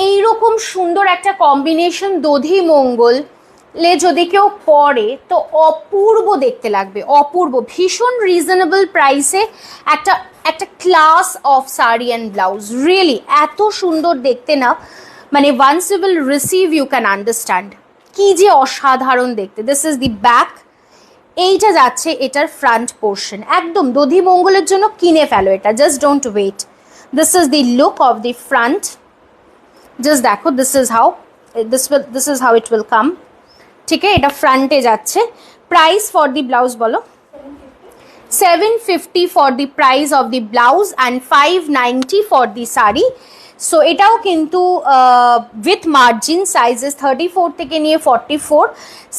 এইরকম সুন্দর একটা কম্বিনেশন দধি মঙ্গলে যদি কেউ পরে তো অপূর্ব দেখতে লাগবে, অপূর্ব। ভীষণ রিজনেবল প্রাইসে একটা একটা class of sari and blouse, really এত সুন্দর দেখতে না, মানে once you will receive you can understand কি যে অসাধারণ দেখতে। দিস ইজ দি ব্যাক, এইটা যাচ্ছে এটার ফ্রন্ট পোর্শন, একদম দধি মঙ্গলের জন্য কিনে ফেলো এটা, just don't wait. This is the look of the front, just দেখো, this is how it will come, ঠিক আছে, এটা ফ্রন্টে যাচ্ছে। প্রাইস ফর দি ব্লাউজ বলো? 750 for the price of the blouse and 590 for the sari. So এটাও কিন্তু উইথ মার্জিন, সাইজেস 34 থেকে নিয়ে 44।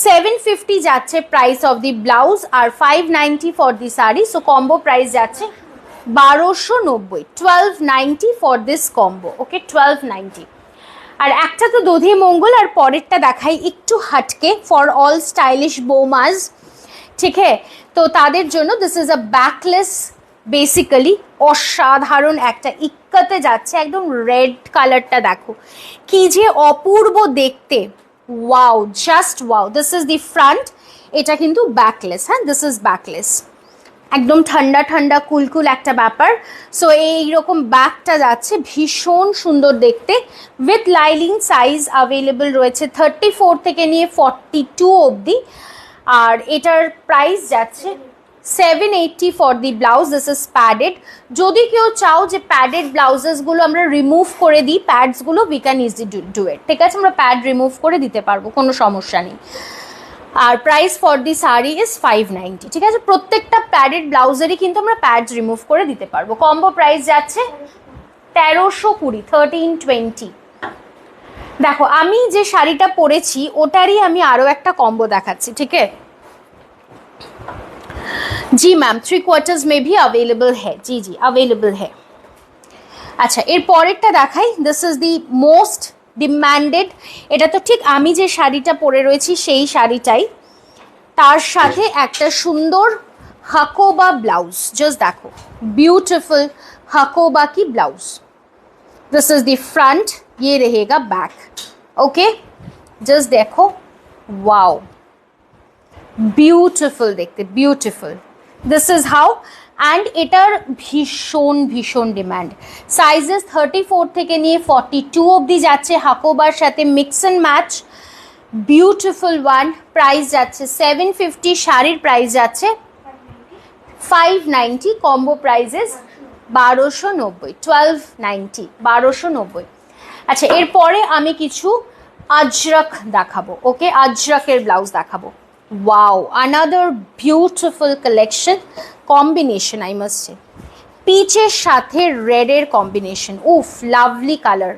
750 যাচ্ছে প্রাইস অফ দি ব্লাউজ আর 590 for the sari. So combo price যাচ্ছে 1290, 1290 ফর দিস কম্বো। ওকে, 1290। আর একটা তো দধি মঙ্গল, আর পরেরটা দেখাই একটু হাটকে, ফর অল স্টাইলিশ বৌমাজ, ঠিক আছে, তো তাদের জন্য this is a backless, basically অসাধারণ একটা ইক্কাতে যাচ্ছে, একদম রেড কালারটা দেখো কি যে অপূর্ব দেখতে, wow, just wow. This is the front, এটা কিন্তু ব্যাকলেস, হ্যাঁ, দিস ইজ ব্যাকলেস, একদম ঠান্ডা ঠান্ডা কুলকুল একটা ব্যাপার। সো এইরকম ব্যাগটা যাচ্ছে, ভীষণ সুন্দর দেখতে, উইথ লাইলিং, সাইজ অ্যাভেলেবল রয়েছে 34 থেকে নিয়ে 42 অবধি। আর এটার প্রাইস যাচ্ছে 780 for the blouse. This is padded. যদি কেউ চাও যে প্যাডেড ব্লাউজেসগুলো আমরা রিমুভ করে দিই, প্যাডসগুলো we can easy do it, ঠিক আছে, আমরা প্যাড রিমুভ করে দিতে পারবো, কোনো সমস্যা নেই। আর price for the sari is 590, ঠিক আছে, প্রত্যেকটা প্যাডেড ব্লাউজেরই কিন্তু আমরা প্যাডস রিমুভ করে দিতে পারবো। কম্বো প্রাইস যাচ্ছে 1320, 1320। দেখো, আমি যে শাড়িটা পরেছি ওটারই আমি আরও একটা কম্বো দেখাচ্ছি, ঠিক আছে। जी मैम, 3/4 में भी अवेलेबल है, जी जी अवेलेबल है। আচ্ছা, এর পরেরটা দেখাই। This is the most demanded, এটা তো ঠিক আমি যে শাড়িটা পরে রয়েছি সেই শাড়িটাই, তার সাথে একটা সুন্দর হাকোবা ব্লাউজ, জাস্ট দেখো, বিউটিফুল হাকোবা কি blouse. This is the front, ये रहेगा बैक। ओके, जस्ट देखो, वाओ, বিউটিফুল দেখতে, beautiful. This is how, and এটার ভীষণ ভীষণ ডিম্যান্ড। সাইজেস 34 থেকে নিয়ে 42 অবধি যাচ্ছে, হাকোবার সাথে mix and match, beautiful one. Price যাচ্ছে 750, শাড়ির প্রাইস যাচ্ছে 590, কম্বো প্রাইজেস 1290, 1290, 1290। আচ্ছা, এরপরে আমি কিছু আজরক দেখাবো। ওকে, আজরকের ব্লাউজ দেখাবো। Wow, another beautiful collection, combination I must সে, পিচের সাথে রেডের কম্বিনেশন, উফ, লাভলি কালার,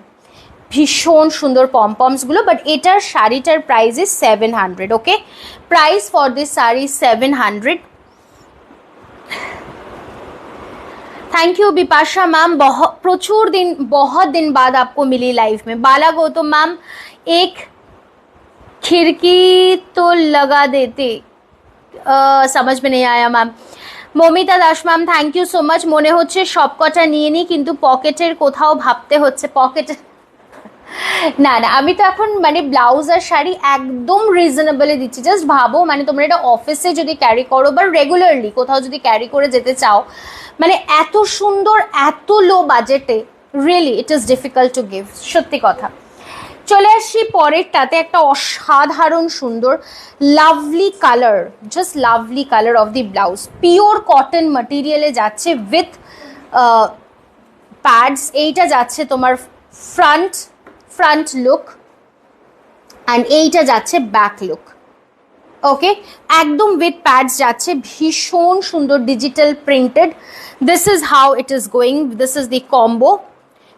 ভীষণ সুন্দর পমপমসগুলো। বাট এটার শাড়িটার price is 700। Okay, price for this sari 700। Thank you Bipasha ma'am, बहुत दिन बाद आपको मिली लाइफ में। बाला गौतम मैम, एक खिड़की तो लगा देते, समझ में नहीं आया ma'am. Mamita Das ma'am, thank you so much. মনে হচ্ছে সব কটা নিয়ে নিই, কিন্তু পকেটের কোথাও ভাবতে হচ্ছে, পকেটে না না, আমি তো এখন মানে ব্লাউজ আর শাড়ি একদম রিজনেবলে দিচ্ছি। জাস্ট ভাবো, মানে তোমরা এটা অফিসে যদি ক্যারি করো বা রেগুলারলি কোথাও যদি ক্যারি করে যেতে চাও, মানে এত সুন্দর, এত লো বাজেটে, really it is difficult to give, সত্যি কথা। চলে আসছি পরেরটাতে, একটা অসাধারণ সুন্দর lovely colour, just lovely colour of the blouse, pure cotton ম্যাটেরিয়ালে যাচ্ছে উইথ প্যাডস। এইটা যাচ্ছে তোমার ফ্রন্ট লুক, অ্যান্ড এইটা যাচ্ছে ব্যাক লুক। ওকে, একদম উইথ প্যাডস যাচ্ছে, ভীষণ সুন্দর digital printed. This is how it is going, this is the combo,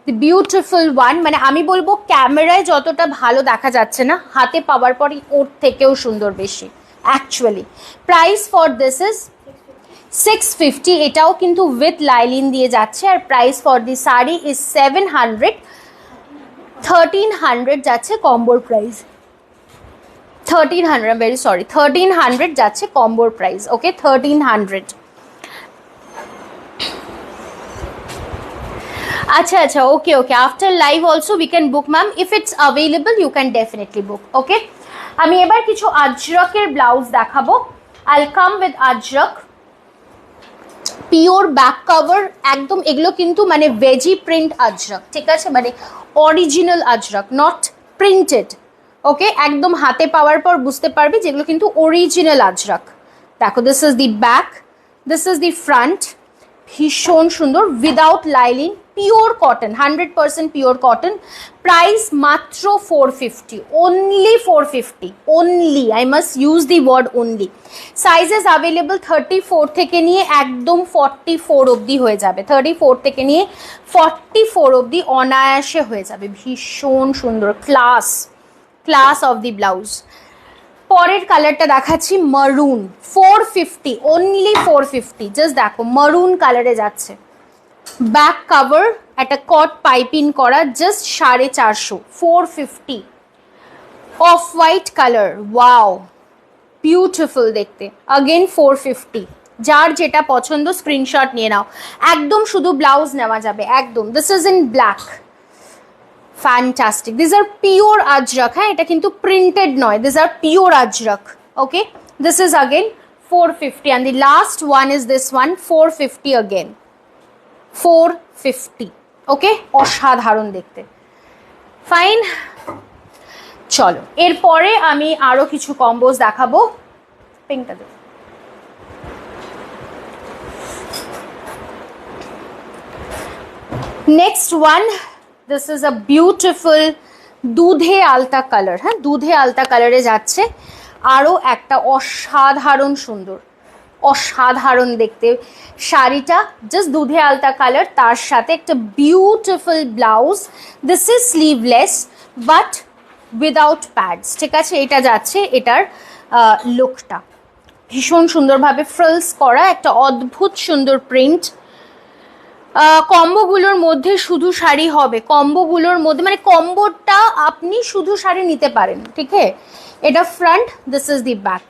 the beautiful one. মানে আমি বলবো ক্যামেরায় যতটা ভালো দেখা যাচ্ছে না, হাতে পাওয়ার পরই ওর থেকেও সুন্দর বেশি actually. Price for this is 650, এটাও কিন্তু উইথ লাইলিন দিয়ে যাচ্ছে। আর price for the sari is 700, 1300 যাচ্ছে কম্বোর প্রাইস, 1300, ভেরি সরি, 1300 যাচ্ছে কম্বোর প্রাইস। ওকে, 1300। আচ্ছা আচ্ছা, okay okay, after live also we can book ma'am, if it's available you can definitely book. Okay, আমি এবার কিছু আজরকের ব্লাউজ দেখাবো। I will come with ajrak, pure back cover একদম। এগুলো কিন্তু মানে ভেজি প্রিন্ট আজরক, ঠিক আছে, মানে অরিজিনাল আজরক, নট প্রিন্টেড। ওকে, একদম হাতে পাওয়ার পর বুঝতে পারবি যেগুলো কিন্তু অরিজিনাল আজরক। দেখো, this is the back, this is the front, ভীষণ সুন্দর, without lining, pure cotton, 100% pure cotton. Price মাত্র 450, only 450, only, I must use the word only. Sizes available 34 থেকে নিয়ে একদম 44 অবধি হয়ে যাবে, 34 থেকে নিয়ে 44 অবধি অনায়াসে হয়ে যাবে। ভীষণ সুন্দর, class class of the blouse. পরের কালারটা দেখাচ্ছি মারুন, 450, অনলি 450, জাস্ট দেখো মারুন কালারে যাচ্ছে, ব্যাক কভার, একটা কট পাইপিং করা, just 450, 450। Off white colour, wow beautiful দেখতে, अगेन 450। যার যেটা পছন্দ স্ক্রিনশট নিয়ে নাও, একদম শুধু ব্লাউজ নেওয়া যাবে একদম। This is in black, fantastic, this are pure ajrak. হ্যাঁ, এটা কিন্তু প্রিন্টেড নয়, this are pure ajrak. Okay, this is again 450 and the last one is this one, 450 again, 450। ওকে, অসাধারণ দেখতে, ফাইন। চলো এরপরে আমি আরো কিছু কম্বোজ দেখাবো। পিঙ্কটা দেবো। Next one, this is a beautiful দুধে আলতা কালার। হ্যাঁ, দুধে আলতা কালারে যাচ্ছে, আরও একটা অসাধারণ সুন্দর, অসাধারণ দেখতে শাড়িটা, জাস্ট দুধে আলতা কালার, তার সাথে একটা beautiful blouse. This is sleeveless but without pads, ঠিক আছে, এটা যাচ্ছে এটার লুকটা ভীষণ সুন্দরভাবে ফ্রিলস করা, একটা অদ্ভুত সুন্দর প্রিন্ট। কম্বোগুলোর মধ্যে শুধু শাড়ি হবে, কম্বোগুলোর মধ্যে মানে কম্বোটা আপনি শুধু শাড়ি নিতে পারেন, ঠিক আছে। এটা front, this is the back.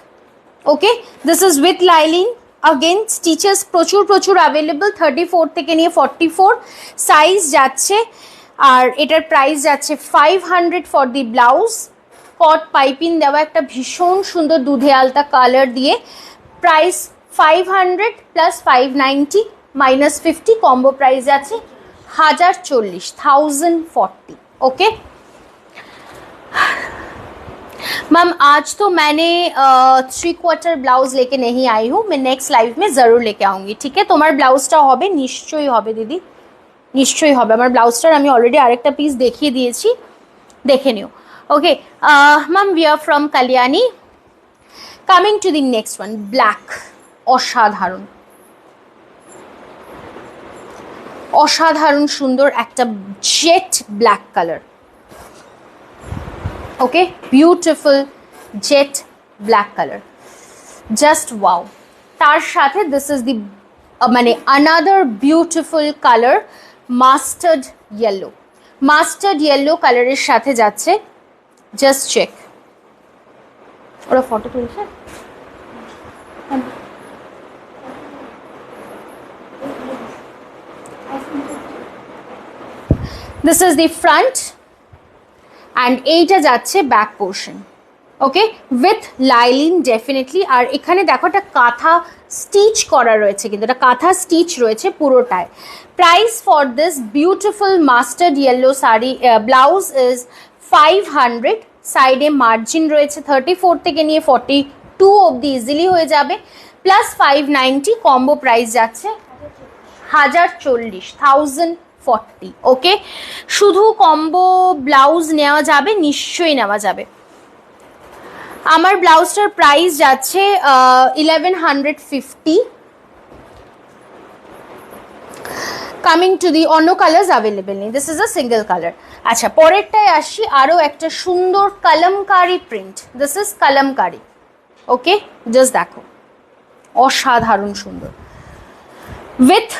Okay, this is with লাইলিং, again stitches প্রচুর প্রচুর অ্যাভেলেবল, 34 থেকে নিয়ে 44 সাইজ যাচ্ছে। আর এটার প্রাইস যাচ্ছে 500 ফর দি ব্লাউজ, কট পাইপিং দেওয়া, একটা ভীষণ সুন্দর দুধে আলতা কালার দিয়ে। Price 500 plus 590 minus 50, combo price जाচ্ছে 1040, 1040। ओके मैम, आज तो मैंने 3/4 ब्लाउज लेके नहीं आई हूँ, मैं नेक्स्ट लाइव में ज़रूर लेके आऊँगी, ठीक है। তোমার ব্লাউজটা হবে, নিশ্চয়ই হবে দিদি, নিশ্চয়ই হবে। আমার ব্লাউজটার আমি অলরেডি আরেকটা পিস দেখিয়ে দিয়েছি, দেখে নিও। Okay ma'am, we are from Kalyani. Coming to the next one, black, অসাধারণ অসাধারণ সুন্দর একটা jet black colour. Okay, beautiful jet black colour, just wow. তার সাথে দিস ইজ দি মানে another beautiful colour, mustard yellow, mustard yellow কালারের সাথে যাচ্ছে, জাস্ট চেক। ওরা ফটো তুলছে, this is the front and এইটা যাচ্ছে back portion. Okay, with lining definitely. আর এখানে দেখো একটা কাঁথা স্টিচ করা রয়েছে, কিন্তু এটা কাঁথা স্টিচ রয়েছে পুরোটায়। Price for this beautiful mustard yellow sari blouse is 500। সাইডে মার্জিন রয়েছে, 34 থেকে নিয়ে 42 অবধি ইজিলি হয়ে যাবে, প্লাস 590। কম্বো প্রাইস যাচ্ছে 1040, 1040। ওকে, শুধু কম্বো ব্লাউজ নেওয়া যাবে, নিশ্চয়ই নেওয়া যাবে। আমার ব্লাউজটার প্রাইস যাচ্ছে 1150। কামিং টু দি অন্য কালার্স অ্যাভেলেবেল নেই, this is a single colour. আচ্ছা, পরেরটায় আসি, আরও একটা সুন্দর kalamkari print. This is kalamkari, okay, just দেখো, অসাধারণ সুন্দর, উইথ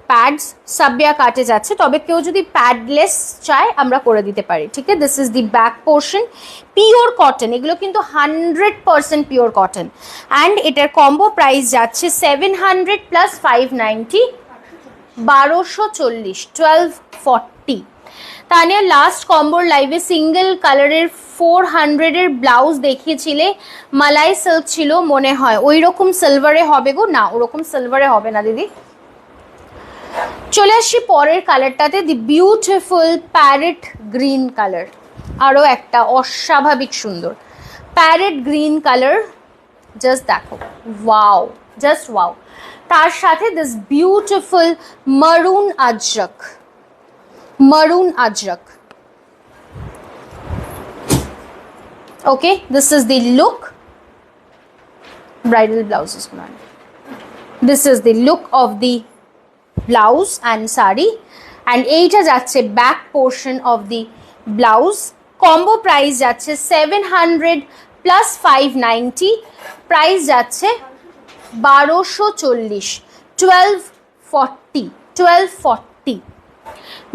প্যাডস। সাবিয়া কাটে যাচ্ছে, তবে কেউ যদি প্যাডলেস চায় আমরা করে দিতে পারি, ঠিক আছে। This is the back portion, pure cotton, এগুলো কিন্তু 100% পিওর কটন। অ্যান্ড এটার কম্বো প্রাইস যাচ্ছে 700 প্লাস 590, 1240, 1240। তানিয়া লাস্ট কম্বোর লাইভে সিঙ্গেল কালারের 400-এর ব্লাউজ দেখিয়েছিলে, মালাই সিল্ক ছিল মনে হয়, ওই রকম সিলভারে হবে গো? না, ওরকম সিলভারে হবে না দিদি। চলে আসছি পরের কালারটাতে, the beautiful parrot green colour, আরও একটা অস্বাভাবিক সুন্দর প্যারেট গ্রিন কালার, জাস্ট দেখো, ওয়াও, জাস্ট ওয়াও। তার সাথে this beautiful maroon ajrak, maroon ajrak, okay, this is the look, bridal blouses, this is the look of the blouse and sari. And এইটা যাচ্ছে back portion of the blouse. Combo price যাচ্ছে 700 প্লাস 590, প্রাইস যাচ্ছে 1240, 1240, 1240।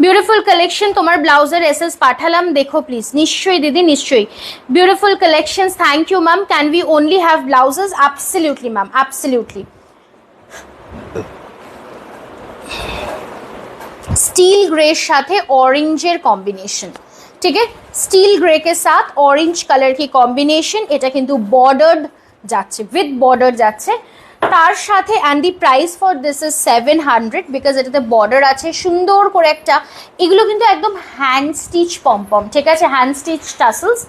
বিউটিফুল কালেকশন, তোমার ব্লাউজের এসএস পাঠালাম, দেখো প্লিজ। নিশ্চয়ই দিদি, নিশ্চয়ই। Beautiful collection, thank you ma'am. Can we only have blouses? Absolutely ma'am, absolutely. Steel grey साथे ऑरेंजर कॉम्बिनेशन, ठीक है, स्टील ग्रे के साथ ऑरेंज कलर की कॉम्बिनेशन, এটা কিন্তু বর্ডার্ড যাচ্ছে, উইথ বর্ডার যাচ্ছে তার সাথে। And the price for this is 700, because এটাতে বর্ডার আছে সুন্দর করে একটা। এগুলো কিন্তু একদম হ্যান্ড স্টিচ পমপম, ঠিক আছে, hand stitch tassels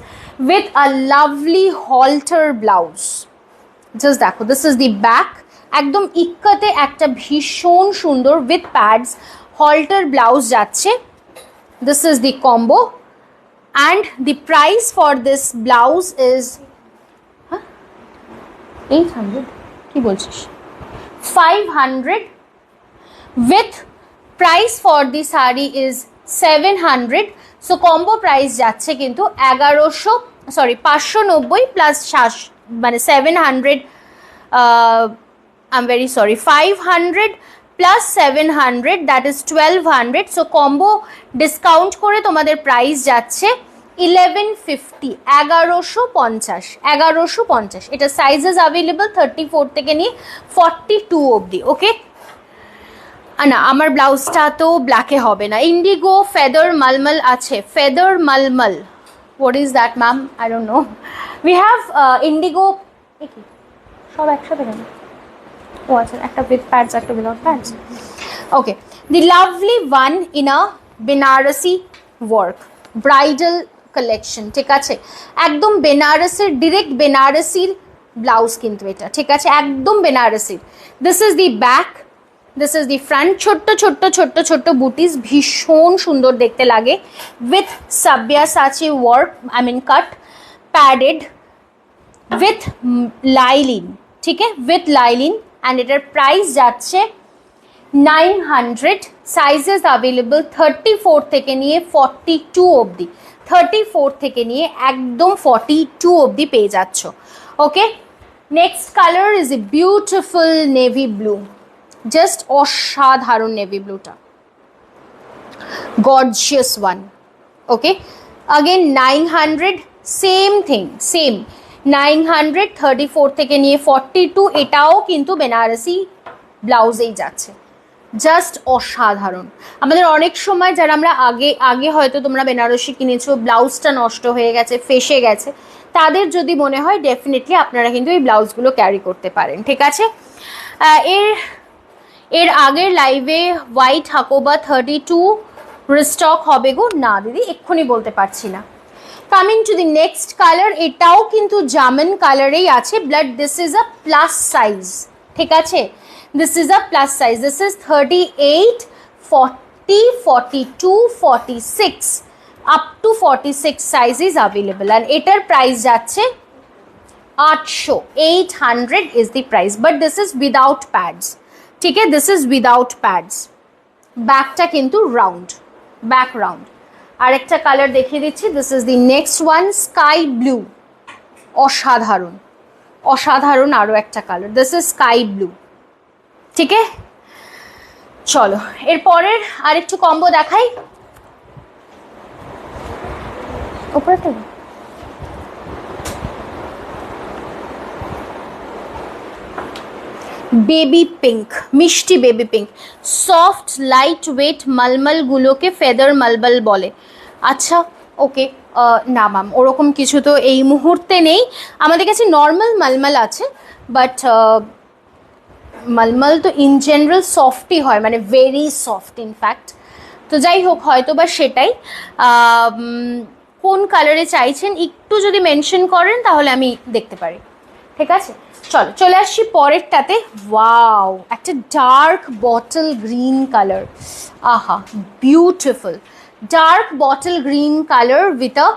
with a lovely Holter blouse. Just দেখো, দিস ইজ দি ব্যাক, একদম ইক্কাতে একটা ভীষণ সুন্দর উইথ প্যাডস halter blouse যাচ্ছে। This is the combo and the price for this blouse is 800 কি বলছিস 500 with price for the saree is 700, so combo price যাচ্ছে কিন্তু 590 plus মানে 700, I'm very sorry, 500 plus 700, that is 1200, so combo discount করে তোমাদের প্রাইস যাচ্ছে 1150, 1150। এটা সাইজেস অ্যাভেলেবল 34 থেকে নিয়ে 42 অবধি, ওকে। না, আমার ব্লাউজটা তো ব্ল্যাকে হবে না, ইন্ডিগো ফেদার মালমাল আছে, feather malmal, what is that ma'am? I don't know. We have indigo, সব একসাথে কেন? ও আচ্ছা, একটা উইথ প্যাডস, একটা without pads, okay. The lovely one in a Banarasi work, bridal collection, ঠিক আছে, একদম বেনারসের, ডিরেক্ট বেনারসির ব্লাউজ কিন্তু এটা, ঠিক আছে, একদম বেনারসির। This is the back, this is the front, ছোট্ট ছোট্ট ছোট্ট ছোট্ট বুটিস, ভীষণ সুন্দর দেখতে লাগে, with Sabyasachi work, I mean cut, padded with lining, ঠিক আছে, উইথ লাইলিন। অ্যান্ড এটার প্রাইস যাচ্ছে 900, সাইজেস অ্যাভেলেবল 34 থেকে নিয়ে 42 অবধি, 34 থেকে নিয়ে একদম 42 অবধি পেয়ে যাচ্ছ, okay. Next colour is a beautiful navy blue, জাস্ট অসাধারণ নেভি ব্লুটা, gorgeous one, okay. Again 900, same thing, same 900, 34 থেকে নিয়ে 42, এটাও কিন্তু বেনারসি ব্লাউজেই যাচ্ছে, জাস্ট অসাধারণ। আমাদের অনেক সময় যারা আমরা আগে হয়তো তোমরা বেনারসি কিনেছো, ব্লাউজটা নষ্ট হয়ে গেছে, ফেসে গেছে, তাদের যদি মনে হয় ডেফিনেটলি আপনারা কিন্তু এই ব্লাউজগুলো ক্যারি করতে পারেন, ঠিক আছে। এর আগের লাইভে হোয়াইট হাকোবা 32 রিস্টক হবে গো? না দিদি, এক্ষুনি বলতে পারছি না। Coming to the next colour, এটাও কিন্তু জামন কালারেই আছে, but this is a plus size, ঠিক আছে, this is a plus size, this is 38, 40, 42, 46, up to 46 size is available. And এটার প্রাইস যাচ্ছে 800, 800 is the price, but this is without pads. ठीक है, this is without pads. ব্যাকটা কিন্তু রাউন্ড, ব্যাক রাউন্ড। আরেকটা কালার দেখিয়ে দিচ্ছি, this is the next one, sky blue. অসাধারণ, অসাধারণ আরও একটা colour, this is sky blue. ঠিক আছে, চলো এরপরের আরেকটু কম্বো দেখাই। উপরে বেবি পিঙ্ক, মিষ্টি baby pink, soft light weight মালমালগুলোকে ফেদার মালমাল বলে। আচ্ছা ওকে, না ম্যাম ওরকম কিছু তো এই মুহূর্তে নেই, আমাদের কাছে নর্মাল মালমাল আছে, বাট মালমাল তো ইন জেনারেল সফটই হয়, মানে ভেরি সফট ইনফ্যাক্ট। তো যাই হোক, হয়তো বা সেটাই। কোন কালারে চাইছেন একটু যদি মেনশন করেন তাহলে আমি দেখতে পারি। ঠিক আছে, চলো চলে আসছি পরেরটাতে। ওয়াও, একটা ডার্ক বটল গ্রিন কালার, আহা beautiful, dark bottle green colour with a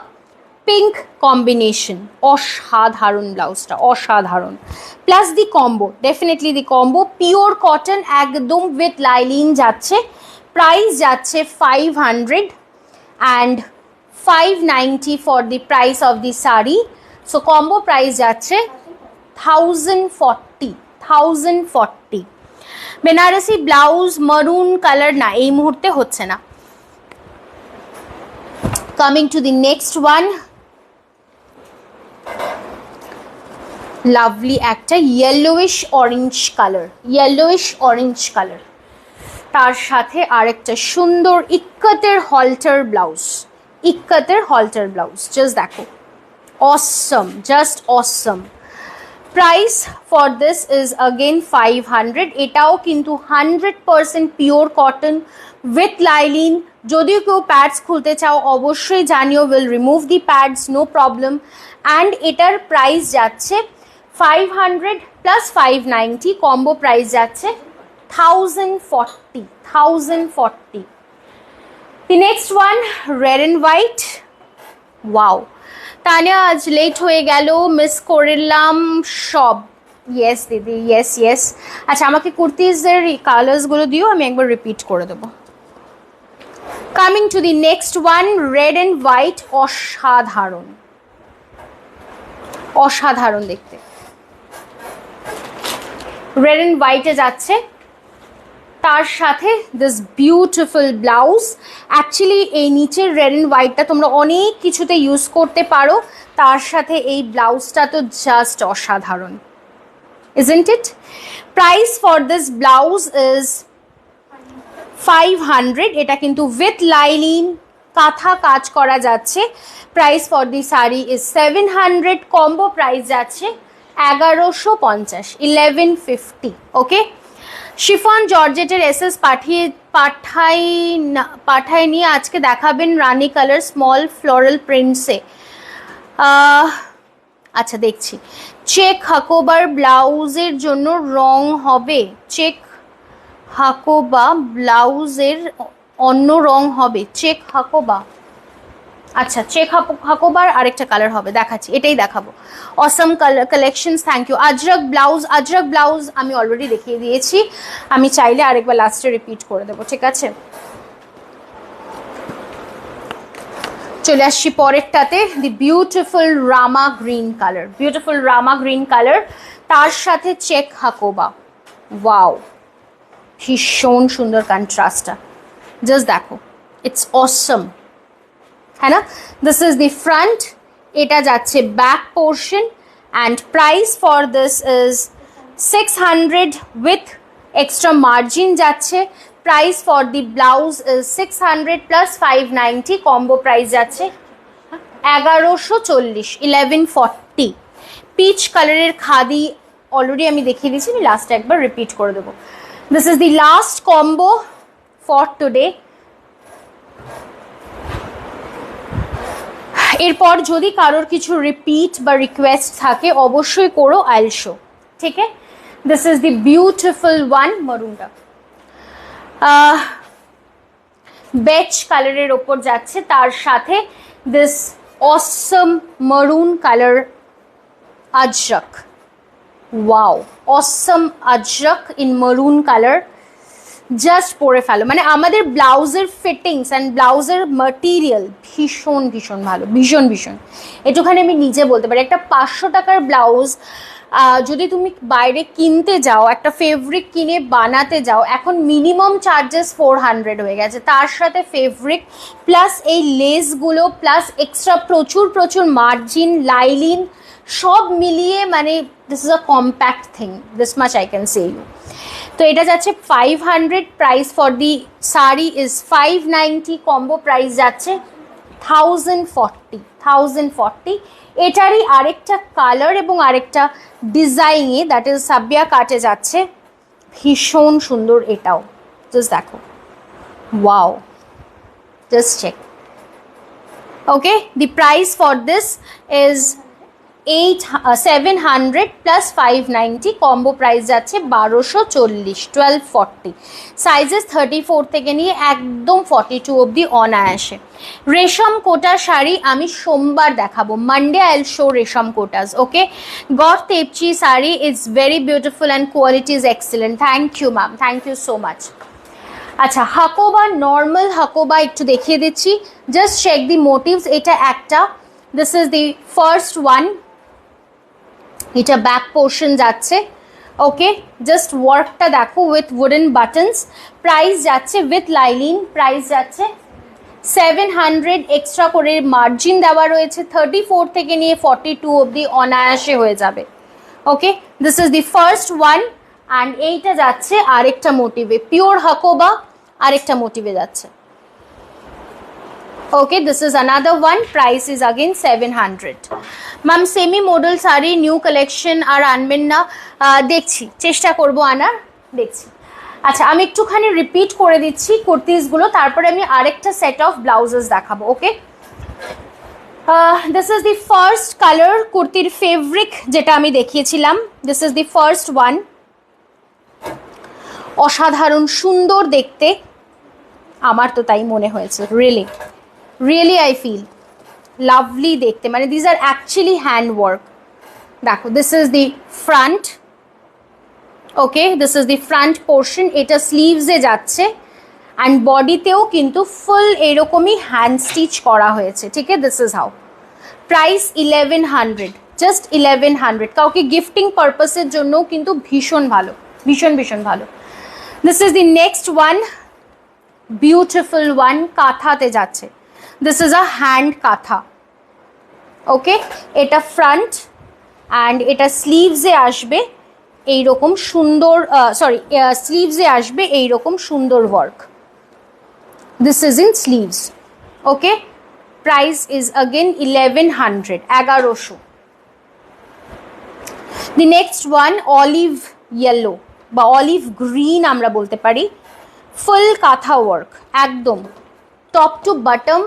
pink combination. অসাধারণ ব্লাউজটা, অসাধারণ। Plus the combo, definitely the combo, pure cotton একদম উইথ লাইলিন যাচ্ছে। প্রাইস যাচ্ছে 500 and 590 for the price of the sari. So combo price যাচ্ছে 1040। বেনারসি ব্লাউজ মারুন কালার না, এই মুহূর্তে হচ্ছে না। Coming to the next one, lovely একটা yellowish orange colour, yellowish orange colour, তার সাথে আরেকটা সুন্দর ইক্কতের হলটার ব্লাউজ, ইক্কতের হলটার ব্লাউজ। জাস্ট দেখো, awesome, just awesome. Price for this is again 500। এটাও কিন্তু 100% পিওর কটন উইথ লাইলিন। যদিও কেউ প্যাডস খুলতে চাও অবশ্যই জানিও, will remove the pads, no problem. And এটার প্রাইস যাচ্ছে 500 প্লাস 590, কম্বো প্রাইস যাচ্ছে 1040। The next one, red and white. Wow, Tania আজ লেট হয়ে গেল, মিস করলাম সব। ইয়েস দিদি, ইয়েস ইয়েস। আচ্ছা আমাকে কুর্তিজের কালার্সগুলো দিও, আমি একবার রিপিট করে দেবো। Coming to the next one, red and white. অসাধারণ, অসাধারণ দেখতে। রেড অ্যান্ড হোয়াইটে যাচ্ছে, তার সাথে দিস বিউটিফুল ব্লাউজ। অ্যাকচুয়ালি এই নিচের রেড অ্যান্ড হোয়াইটটা তোমরা অনেক কিছুতে ইউজ করতে পারো, তার সাথে এই ব্লাউজটা তো জাস্ট অসাধারণ, isn't it? Price for this blouse is 500। এটা কিন্তু উইথ লাইলিন কাঁথা কাজ করা যাচ্ছে। Price for the sari is 700, combo price যাচ্ছে 1150, 1150। ওকে, শিফন জর্জেটের এসএস পাঠায়নি, আজকে দেখাবেন রানি কালার স্মল ফ্লোরাল প্রিন্টসে। আচ্ছা দেখছি। চেক হাকোবার ব্লাউজের জন্য রং হবে, চেক হাকোবা ব্লাউজের অন্য রং হবে, চেক হাকোবা। আচ্ছা, চেক হাকোবার আরেকটা কালার হবে, দেখাচ্ছি, এটাই দেখাবো। Awesome collections, thank you. Ajrak blouse, ajrak blouse আমি অলরেডি দেখিয়ে দিয়েছি, আমি চাইলে আরেকবার লাস্টে রিপিট করে দেবো, ঠিক আছে? চলে আসছি পরেরটাতে, the beautiful rama green colour, beautiful rama green colour, তার সাথে চেক হাকোবা। ওয়াও, ভীষণ সুন্দর কন্ট্রাস্টটা, জাস্ট দেখো, ইটস অসম, है ना? दिस इज द फ्रंट, এটা যাচ্ছে back portion and price for this is 600 with extra margin যাচ্ছে। Price for the blouse is 600 plus 590, combo price যাচ্ছে 1140, 1140। পিচ কালারের খাদি অলরেডি আমি দেখিয়ে দিয়েছি, আমি লাস্টে একবার রিপিট করে দেবো। This is the last combo for today. এরপর যদি কারোর কিছু রিপিট বা রিকোয়েস্ট থাকে অবশ্যই করো, আইল শো, ঠিক আছে? This is the beautiful one, মারুনটা বেজ কালারের ওপর যাচ্ছে, তার সাথে this awesome maroon colour ajrak. Wow, awesome ajrak in maroon color. Just পরে ফেলো, মানে আমাদের ব্লাউজের ফিটিংস অ্যান্ড ব্লাউজের মাটেরিয়াল ভীষণ ভীষণ ভালো, ভীষণ ভীষণ। একটুখানি আমি নিজে বলতে পারি, একটা 500 টাকার ব্লাউজ যদি তুমি বাইরে কিনতে যাও, একটা ফেব্রিক কিনে বানাতে যাও, এখন মিনিমাম চার্জেস 400 হয়ে গেছে, তার সাথে ফেব্রিক প্লাস এই লেসগুলো প্লাস এক্সট্রা প্রচুর প্রচুর মার্জিন, লাইলিন সব মিলিয়ে, মানে this is a compact thing, this much I can say you. তো এটা যাচ্ছে 500, price for the sari is 590, combo price যাচ্ছে 1040। এটারই আরেকটা কালার এবং আরেকটা ডিজাইনে, দ্যাট ইজ সাবিয়া কাটে যাচ্ছে, ভীষণ সুন্দর এটাও, জাস্ট দেখো, wow, just check. Okay, the price for this is 700 plus 590, combo price যাচ্ছে 1240, 1240। সাইজেস 34 থেকে নিয়ে একদম 42 অবধি অনায়াসে। রেশম কোটা শাড়ি আমি সোমবার দেখাবো, Monday I will show resham kotas. Okay, গড তেপচি sari is very beautiful and quality is excellent. Thank you ma'am, thank you so much. আচ্ছা, হাকোবা, নর্মাল হাকোবা একটু দেখিয়ে দিচ্ছি, জাস্ট চেক দি মোটিভস। এটা একটা, this is the first one, এটা ব্যাক পোর্শন যাচ্ছে। ওকে, জাস্ট ওয়ার্কটা দেখো উইথ উডেন বাটনস। প্রাইস যাচ্ছে উইথ লাইলিন, প্রাইস যাচ্ছে 700, এক্সট্রা করে মার্জিন দেওয়া রয়েছে, 34 থেকে নিয়ে 42 অবধি অনায়াসে হয়ে যাবে। Okay, this is the first one. And এইটা যাচ্ছে আরেকটা মোটিভে, পিওর হাকোবা আরেকটা মোটিভে যাচ্ছে। Okay, this is another one, price is again 700. Ma'am, semi model sari new collection আর আনবেন না? দেখছি, চেষ্টা করব আনার, দেখছি। আচ্ছা, আমি একটুখানি রিপিট করে দিচ্ছি কুর্তিসগুলো, তারপরে আমি আরেকটা সেট অফ ব্লাউজেস দেখাবো। Okay, this is the first colour, কুর্তির ফেব্রিক যেটা আমি দেখিয়েছিলাম, this is the first one. অসাধারণ সুন্দর দেখতে, আমার তো তাই মনে হয়েছে, রিয়েলি আই ফিল লাভলি দেখতে, মানে these are actually hand work. দেখো, this is the front. Okay, this is the front portion, এটা স্লিভসে যাচ্ছে অ্যান্ড বডিতেও কিন্তু ফুল এরকমই হ্যান্ড স্টিচ করা হয়েছে। ঠিক আছে, this is how. Price 1100, just 1100। কাউকে গিফটিং পারপাসের জন্যও কিন্তু ভীষণ ভালো, ভীষণ ভীষণ ভালো। This is the next one, beautiful one, কাঁথাতে যাচ্ছে। দিস ইজ আ হ্যান্ড কাঁথা। ওকে, এটা ফ্রন্ট অ্যান্ড এটা স্লিভসে আসবে এইরকম সুন্দর, স্লিভসে আসবে এইরকম সুন্দর work. This is in sleeves. Okay, price is again 1100, 1100। The next one, olive yellow বা অলিভ গ্রিন আমরা বলতে পারি, ফুল কাঁথা ওয়ার্ক একদম টপ টু বটম,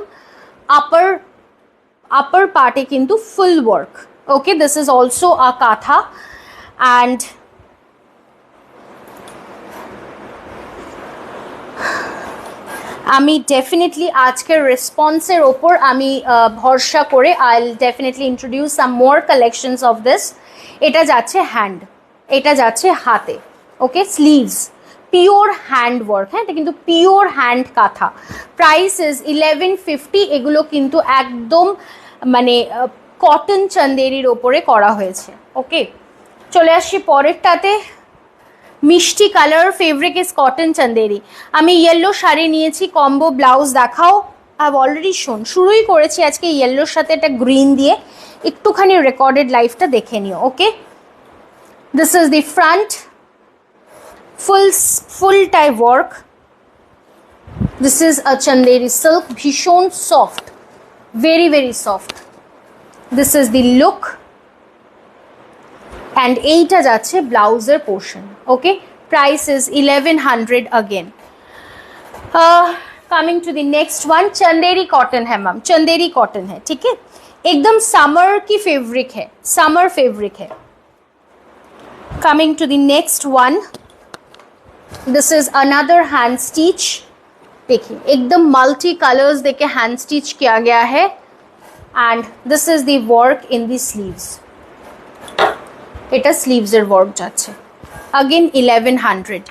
আপার পার্টে কিন্তু ফুল work. Okay, this is also a কাঁথা অ্যান্ড আমি ডেফিনেটলি আজকের রেসপন্সের ওপর আমি ভরসা করে I will definitely introduce some more collections of this. এটা যাচ্ছে হ্যান্ড, এটা যাচ্ছে হাতে। ওকে, স্লিভস পিওর হ্যান্ড ওয়ার্ক, হ্যাঁ, এটা কিন্তু পিওর হ্যান্ড কাঁথা। Price is 1150। এগুলো কিন্তু একদম মানে কটন চন্দেরির ওপরে করা হয়েছে। ওকে, চলে আসছি পরেরটাতে, মিষ্টি colour, fabric is cotton Chanderi. আমি ইয়েলো শাড়ি নিয়েছি, কম্বো ব্লাউজ দেখাও। আই হ্যাভ অলরেডি শুরুই করেছি আজকে ইয়েলোর সাথে একটা গ্রিন দিয়ে, একটুখানি রেকর্ডেড লাইফটা দেখে নিও। Okay, this is the front, full type work. This is a Chanderi silk, ভীষণ soft, very very soft. This is the look and এইটা যাচ্ছে ব্লাউজের portion. Okay, price is 1100 again. Coming to the next one, Chanderi cotton है मैम, चंदेरी कॉटन है, ठीक है, एकदम समर की फेब्रिक है, समर फेब्रिक है। Coming to the next one, this is another hand stitch. देखिए एकदम मल्टी कलर्स देके हैंड स्टिच किया गया है and this is the work in the sleeves. এটা স্লিভসের ওয়ার্ক যাচ্ছে, अगेन 1100।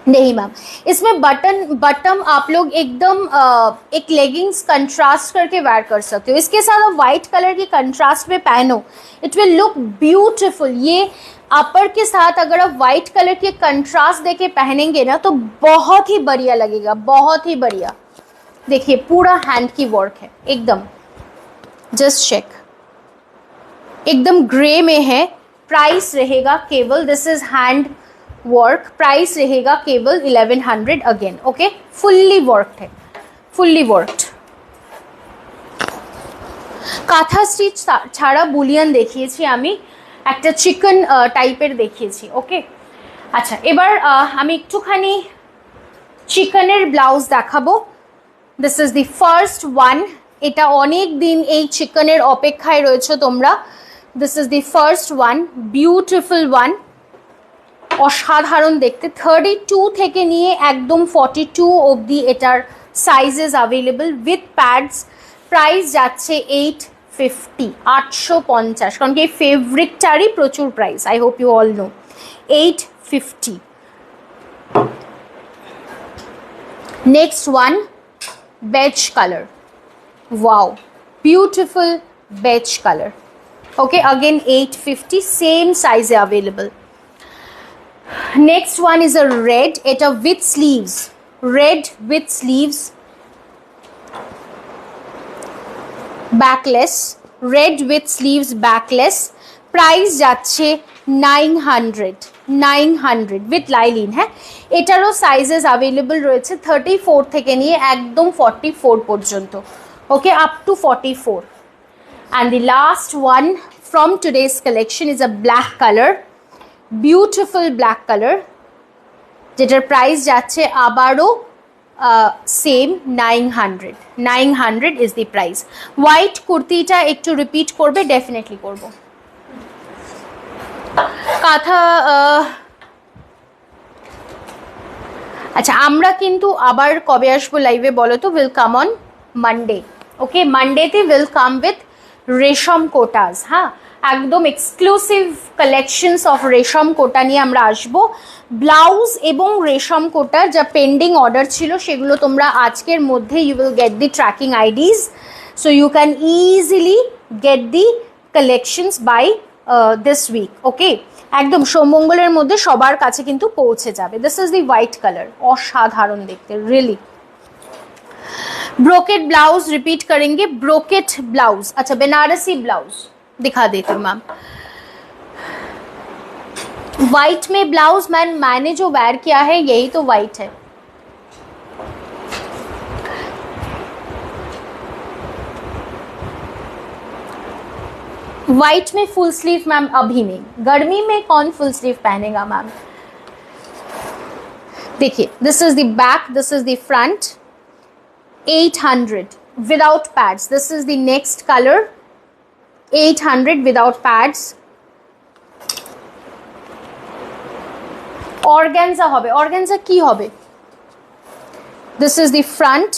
नहीं मैम, इसमें बटन आप लोग एकदम एक लेगिंग्स कंट्रास्ट करके वेयर कर सकते हो। इसके साथ आप वाइट कलर की कंट्रास्ट में पहनो, इट विल लुक ब्यूटिफुल। ये अपर के साथ अगर आप वाइट कलर के कंट्रास्ट देके पहनेंगे ना तो बहुत ही बढ़िया लगेगा, बहुत ही बढ़िया। देखिए पूरा हैंड की वर्क है एकदम, जस्ट चेक, एकदम ग्रे में है। प्राइस रहेगा केवल, this is hand work, price रहेगा केवल 1100 अगेन। ओके, फुल्ली वर्कड है, फुल्ली वर्कड। কাঁথা স্টিচ ছাড়া বুলিয়ান দেখিয়েছি আমি, একটা চিকেন টাইপের দেখিয়েছি। ওকে, আচ্ছা এবার আমি একটুখানি চিকেনের ব্লাউজ দেখাবো। This is the first one. এটা অনেক দিন এই চিকেনের অপেক্ষায় রয়েছে তোমরা। This is the first one, beautiful one, অসাধারণ দেখতে। 32 থেকে নিয়ে একদম 42 অবধি এটার sizes available with pads. Price যাচ্ছে 850, 850, কারণ কি এই ফেব্রিকটারই প্রচুর price, I hope you all know. 850। Next one, beige colour, wow beautiful beige colour. Okay, again 850, same size available. Next one is a red, এটা with sleeves, red with sleeves, backless, red with sleeves backless. Price যাচ্ছে 900, 900 विथ लाइलिन। হ্যাঁ, এটারও সাইজেস अवेलेबल রয়েছে 34 থেকে নিয়ে একদম 44 পর্যন্ত। ওকে, up to 44। and the last one from today's collection is a black color, beautiful black color, যেটার প্রাইস যাচ্ছে আবারও same 900, 900 is the price। White কুর্তিটা একটু রিপিট করবে, ডেফিনেটলি করব। কাঁথা আচ্ছা, আমরা কিন্তু আবার কবে আসবো লাইভে বলো তো? Will come on Monday. Okay, মানডেতে will come with resham kotas. হ্যাঁ, একদম এক্সক্লুসিভ কালেকশনস অফ রেশম কোটা নিয়ে আমরা আসবো। ব্লাউজ এবং রেশম কোটার যা পেন্ডিং অর্ডার ছিল সেগুলো তোমরা আজকের মধ্যে you will get the tracking IDs, so you can easily get the collections by this week. Okay, একদম সোমমঙ্গলের মধ্যে সবার কাছে কিন্তু পৌঁছে যাবে। This is the white colour, অসাধারণ দেখতে, রিয়েলি। ब्रोकेट ब्लाउज रिपीट करेंगे, ब्रोकेट ब्लाउज। अच्छा, बनारसी ब्लाउज दिखा देती हूँ मैम। व्हाइट में ब्लाउज मैंने जो वेयर किया है यही तो व्हाइट है। व्हाइट में फुल स्लीव मैम अभी नहीं, गर्मी में कौन फुल स्लीव पहनेगा मैम। देखिए, this is the back, this is the front. 800 without pads. This is the next color, 800 without pads. Organza hobe, organza ki hobe? This is the front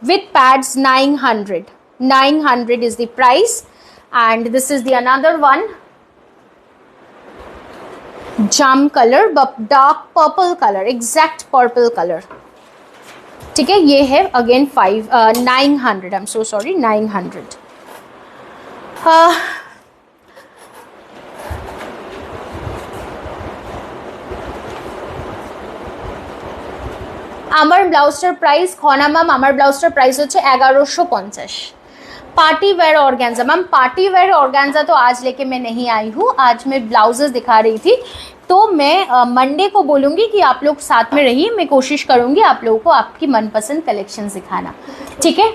with pads, 900, 900 is the price। and this is the another one, jam color, but dark purple color, exact purple color। ठीक है, ये है again 900, I am so sorry, 900। আমার ব্লাউজটার প্রাইস খনা ম্যাম, আমার ব্লাউজটার প্রাইস হচ্ছে 1150। Party wear organza ma'am, party wear organza तो आज लेके मैं नहीं आई हूँ, आज मैं ब्लाउजेस दिखा रही थी, तो मैं मंडे को बोलूँगी कि आप लोग साथ में रहिए, मैं कोशिश करूँगी आप लोगों को आपकी मनपसंद कलेक्शन दिखाना, ठीक है।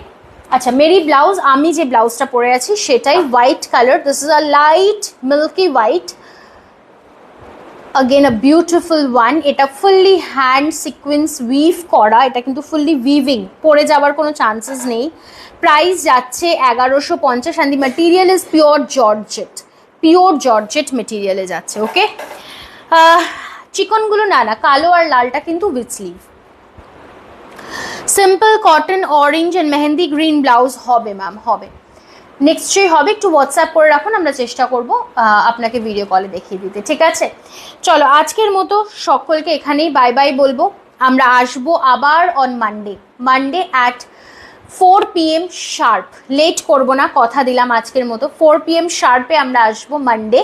अच्छा, मेरी ब्लाउज आमी जे ब्लाउजटा परे आछि setae white colour, this is a light milky white, again a beautiful one. এটা ফুললি হ্যান্ড সিকোয়েন্স উইভ করা, এটা কিন্তু ফুললি উইভিং, পরে যাওয়ার কোনো চান্সেস নেই। প্রাইস যাচ্ছে 1150 and the material is pure georgette, pure georgette মেটেরিয়ালে যাচ্ছে। ওকে, চিকনগুলো না না, কালো আর লালটা কিন্তু with sleeve. Simple cotton orange and mehndi green blouse হবে ম্যাম, হবে। নিশ্চয়ই হবে, একটু হোয়াটসঅ্যাপ করে রাখুন, আমরা চেষ্টা করব আপনাকে ভিডিও কলে দেখিয়ে দিতে, ঠিক আছে? চলো আজকের মতো সকলকে এখানেই বাই বাই বলবো। আমরা আসবো আবার on Monday at 4 PM sharp. Late করবো না, কথা দিলাম আজকের মতো 4 PM শার্পে আমরা আসবো মানডে।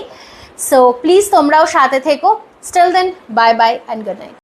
সো প্লিজ তোমরাও সাথে থেকো। Still then bye bye and good night.